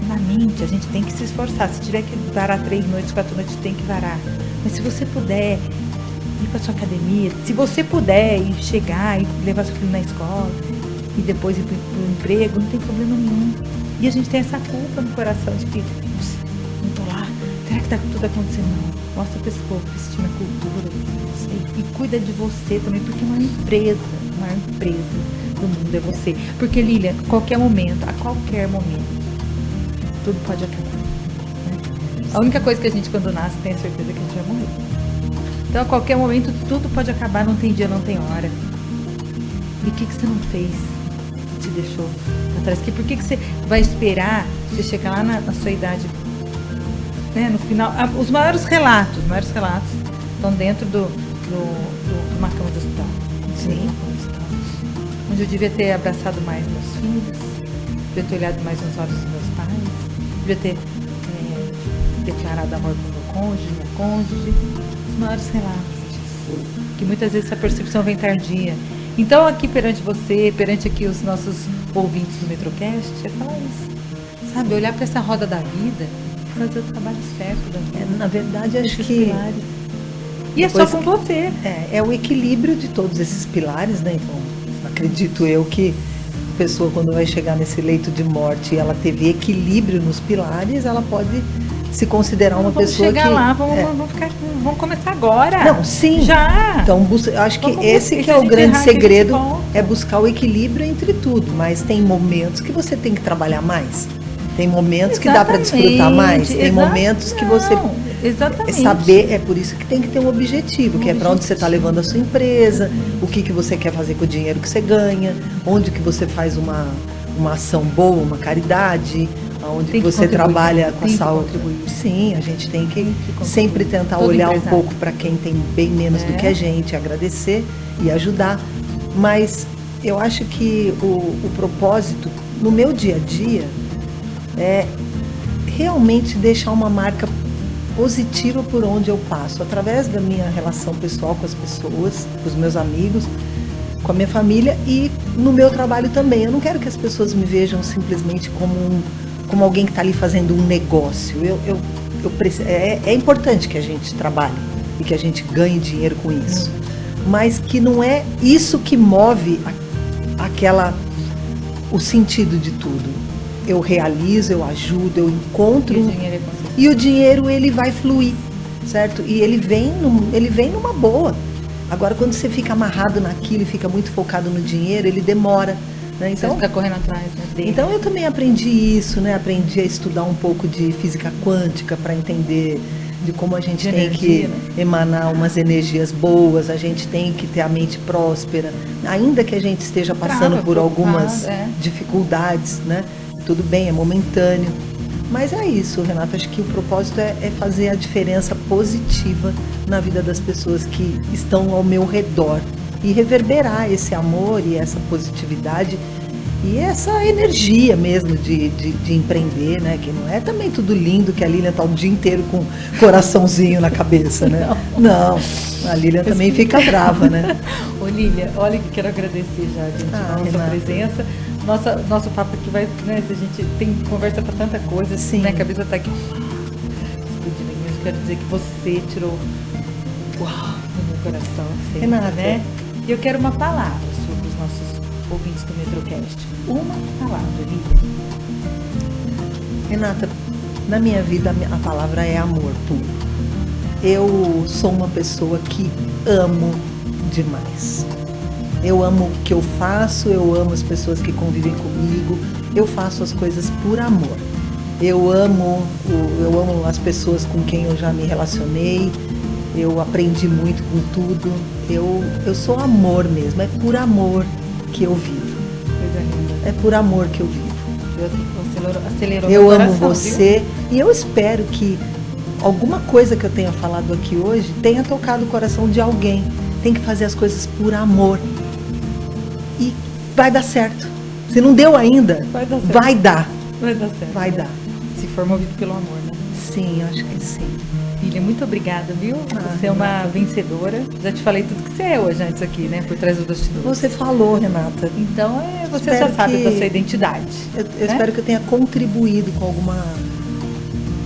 na mente, a gente tem que se esforçar. Se tiver que varar 3 noites, 4 noites, tem que varar. Mas se você puder ir para sua academia, se você puder ir chegar e levar seu filho na escola e depois ir para o emprego, não tem problema nenhum. E a gente tem essa culpa no coração de que não tô lá, será que está tudo acontecendo? Não. Mostra para esse povo que esse time é cultura, não sei. E cuida de você também, porque a maior empresa do mundo é você. Porque, Lília, a qualquer momento, tudo pode acabar. Né? A única coisa que a gente, quando nasce, tem a certeza que a gente vai morrer. Então, a qualquer momento, tudo pode acabar, não tem dia, não tem hora. E o que você não fez que te deixou atrás? Por que você vai esperar você chegar lá na sua idade, né, no final? Os maiores relatos estão dentro de uma cama de hospital. Sim. Onde eu devia ter abraçado mais meus filhos, devia ter olhado mais nos olhos dos meus pais, devia ter declarado amor para o meu cônjuge, minha cônjuge. Os maiores relatos disso. Que muitas vezes essa percepção vem tardia. Então, aqui perante você, perante aqui os nossos ouvintes do Metrocast, é falar isso. Sabe, olhar para essa roda da vida e fazer o trabalho certo da vida. Na verdade, acho Esses que... pilares. E é só com você. É o equilíbrio de todos esses pilares, né? Então, acredito eu que a pessoa, quando vai chegar nesse leito de morte e ela teve equilíbrio nos pilares, ela pode se considerar uma pessoa que... Vamos chegar lá, vamos começar agora. Não, sim. Já. Então, acho que esse que é o grande segredo, é buscar o equilíbrio entre tudo. Mas tem momentos que você tem que trabalhar mais. Tem momentos que dá para desfrutar mais. Tem momentos que você... Exatamente. Saber, é por isso que tem que ter um objetivo, que é para onde você está levando a sua empresa, o que você quer fazer com o dinheiro que você ganha, onde que você faz uma ação boa, uma caridade, onde que você trabalha com a saúde. Sim, a gente tem que sempre tentar olhar um pouco para quem tem bem menos do que a gente, agradecer e ajudar. Mas eu acho que o propósito no meu dia a dia é realmente deixar uma marca positiva por onde eu passo, através da minha relação pessoal com as pessoas, com os meus amigos, com a minha família e no meu trabalho também. Eu não quero que as pessoas me vejam simplesmente como alguém que está ali fazendo um negócio. É importante que a gente trabalhe e que a gente ganhe dinheiro com isso, mas que não é isso que move o sentido de tudo. Eu realizo, eu ajudo, eu encontro e o dinheiro ele vai fluir, certo? E ele vem numa boa. Agora, quando você fica amarrado naquilo e fica muito focado no dinheiro, ele demora. Né? Então, você fica correndo atrás, né, dele. Então eu também aprendi isso, né? Aprendi a estudar um pouco de física quântica para entender de como a gente tem que emanar umas energias boas, a gente tem que ter a mente próspera, ainda que a gente esteja passando por algumas dificuldades, né? Tudo bem, é momentâneo. Mas é isso, Renata, acho que o propósito é fazer a diferença positiva na vida das pessoas que estão ao meu redor e reverberar esse amor e essa positividade E essa energia mesmo de empreender, né? Que não é também tudo lindo, que a Lilian tá o dia inteiro com coraçãozinho na cabeça, né? Não, a Lilian também fica brava, né? Ô Lilian, olha que quero agradecer já de antemão a sua presença. Nosso papo aqui vai, né? A gente tem conversa para tanta coisa, Sim. Minha cabeça tá aqui. Mas eu quero dizer que você tirou uau do meu coração, sempre, Renata, né? E eu quero uma palavra sobre os nossos ouvintes do Metrocast. Uma palavra, Lilian. Renata, na minha vida a palavra é amor puro. Eu sou uma pessoa que amo demais. Eu amo o que eu faço, eu amo as pessoas que convivem comigo, eu faço as coisas por amor. Eu amo as pessoas com quem eu já me relacionei, eu aprendi muito com tudo. Eu sou amor mesmo, é por amor que eu vivo. Coisa linda. É por amor que eu vivo. Acelerou Eu meu amo coração, você e eu espero que alguma coisa que eu tenha falado aqui hoje tenha tocado o coração de alguém. Tem que fazer as coisas por amor. E vai dar certo. Se não deu ainda, Vai dar certo. vai dar. Vai dar certo. Vai dar. Se for movido pelo amor, né? Sim, acho que sim. Lilian, muito obrigada, viu? Você é uma vencedora. Já te falei tudo que você é hoje antes aqui, né? Por trás dos bastidores. Você falou, Renata. Então, você Espero já sabe que- da sua identidade. Eu né? espero que eu tenha contribuído com alguma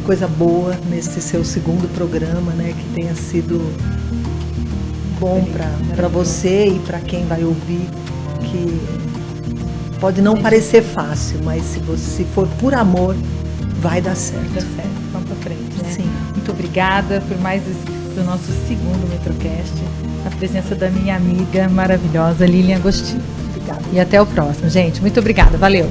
coisa boa nesse seu segundo programa, né? Que tenha sido bom para você e para quem vai ouvir. Que pode não parecer fácil, mas se for por amor, vai dar Dá certo. certo. Vamos pra frente, né? Sim. Muito obrigada por mais do nosso segundo Metrocast. A presença da minha amiga maravilhosa, Lilian Agostinho. Obrigada. E até o próximo, gente. Muito obrigada. Valeu.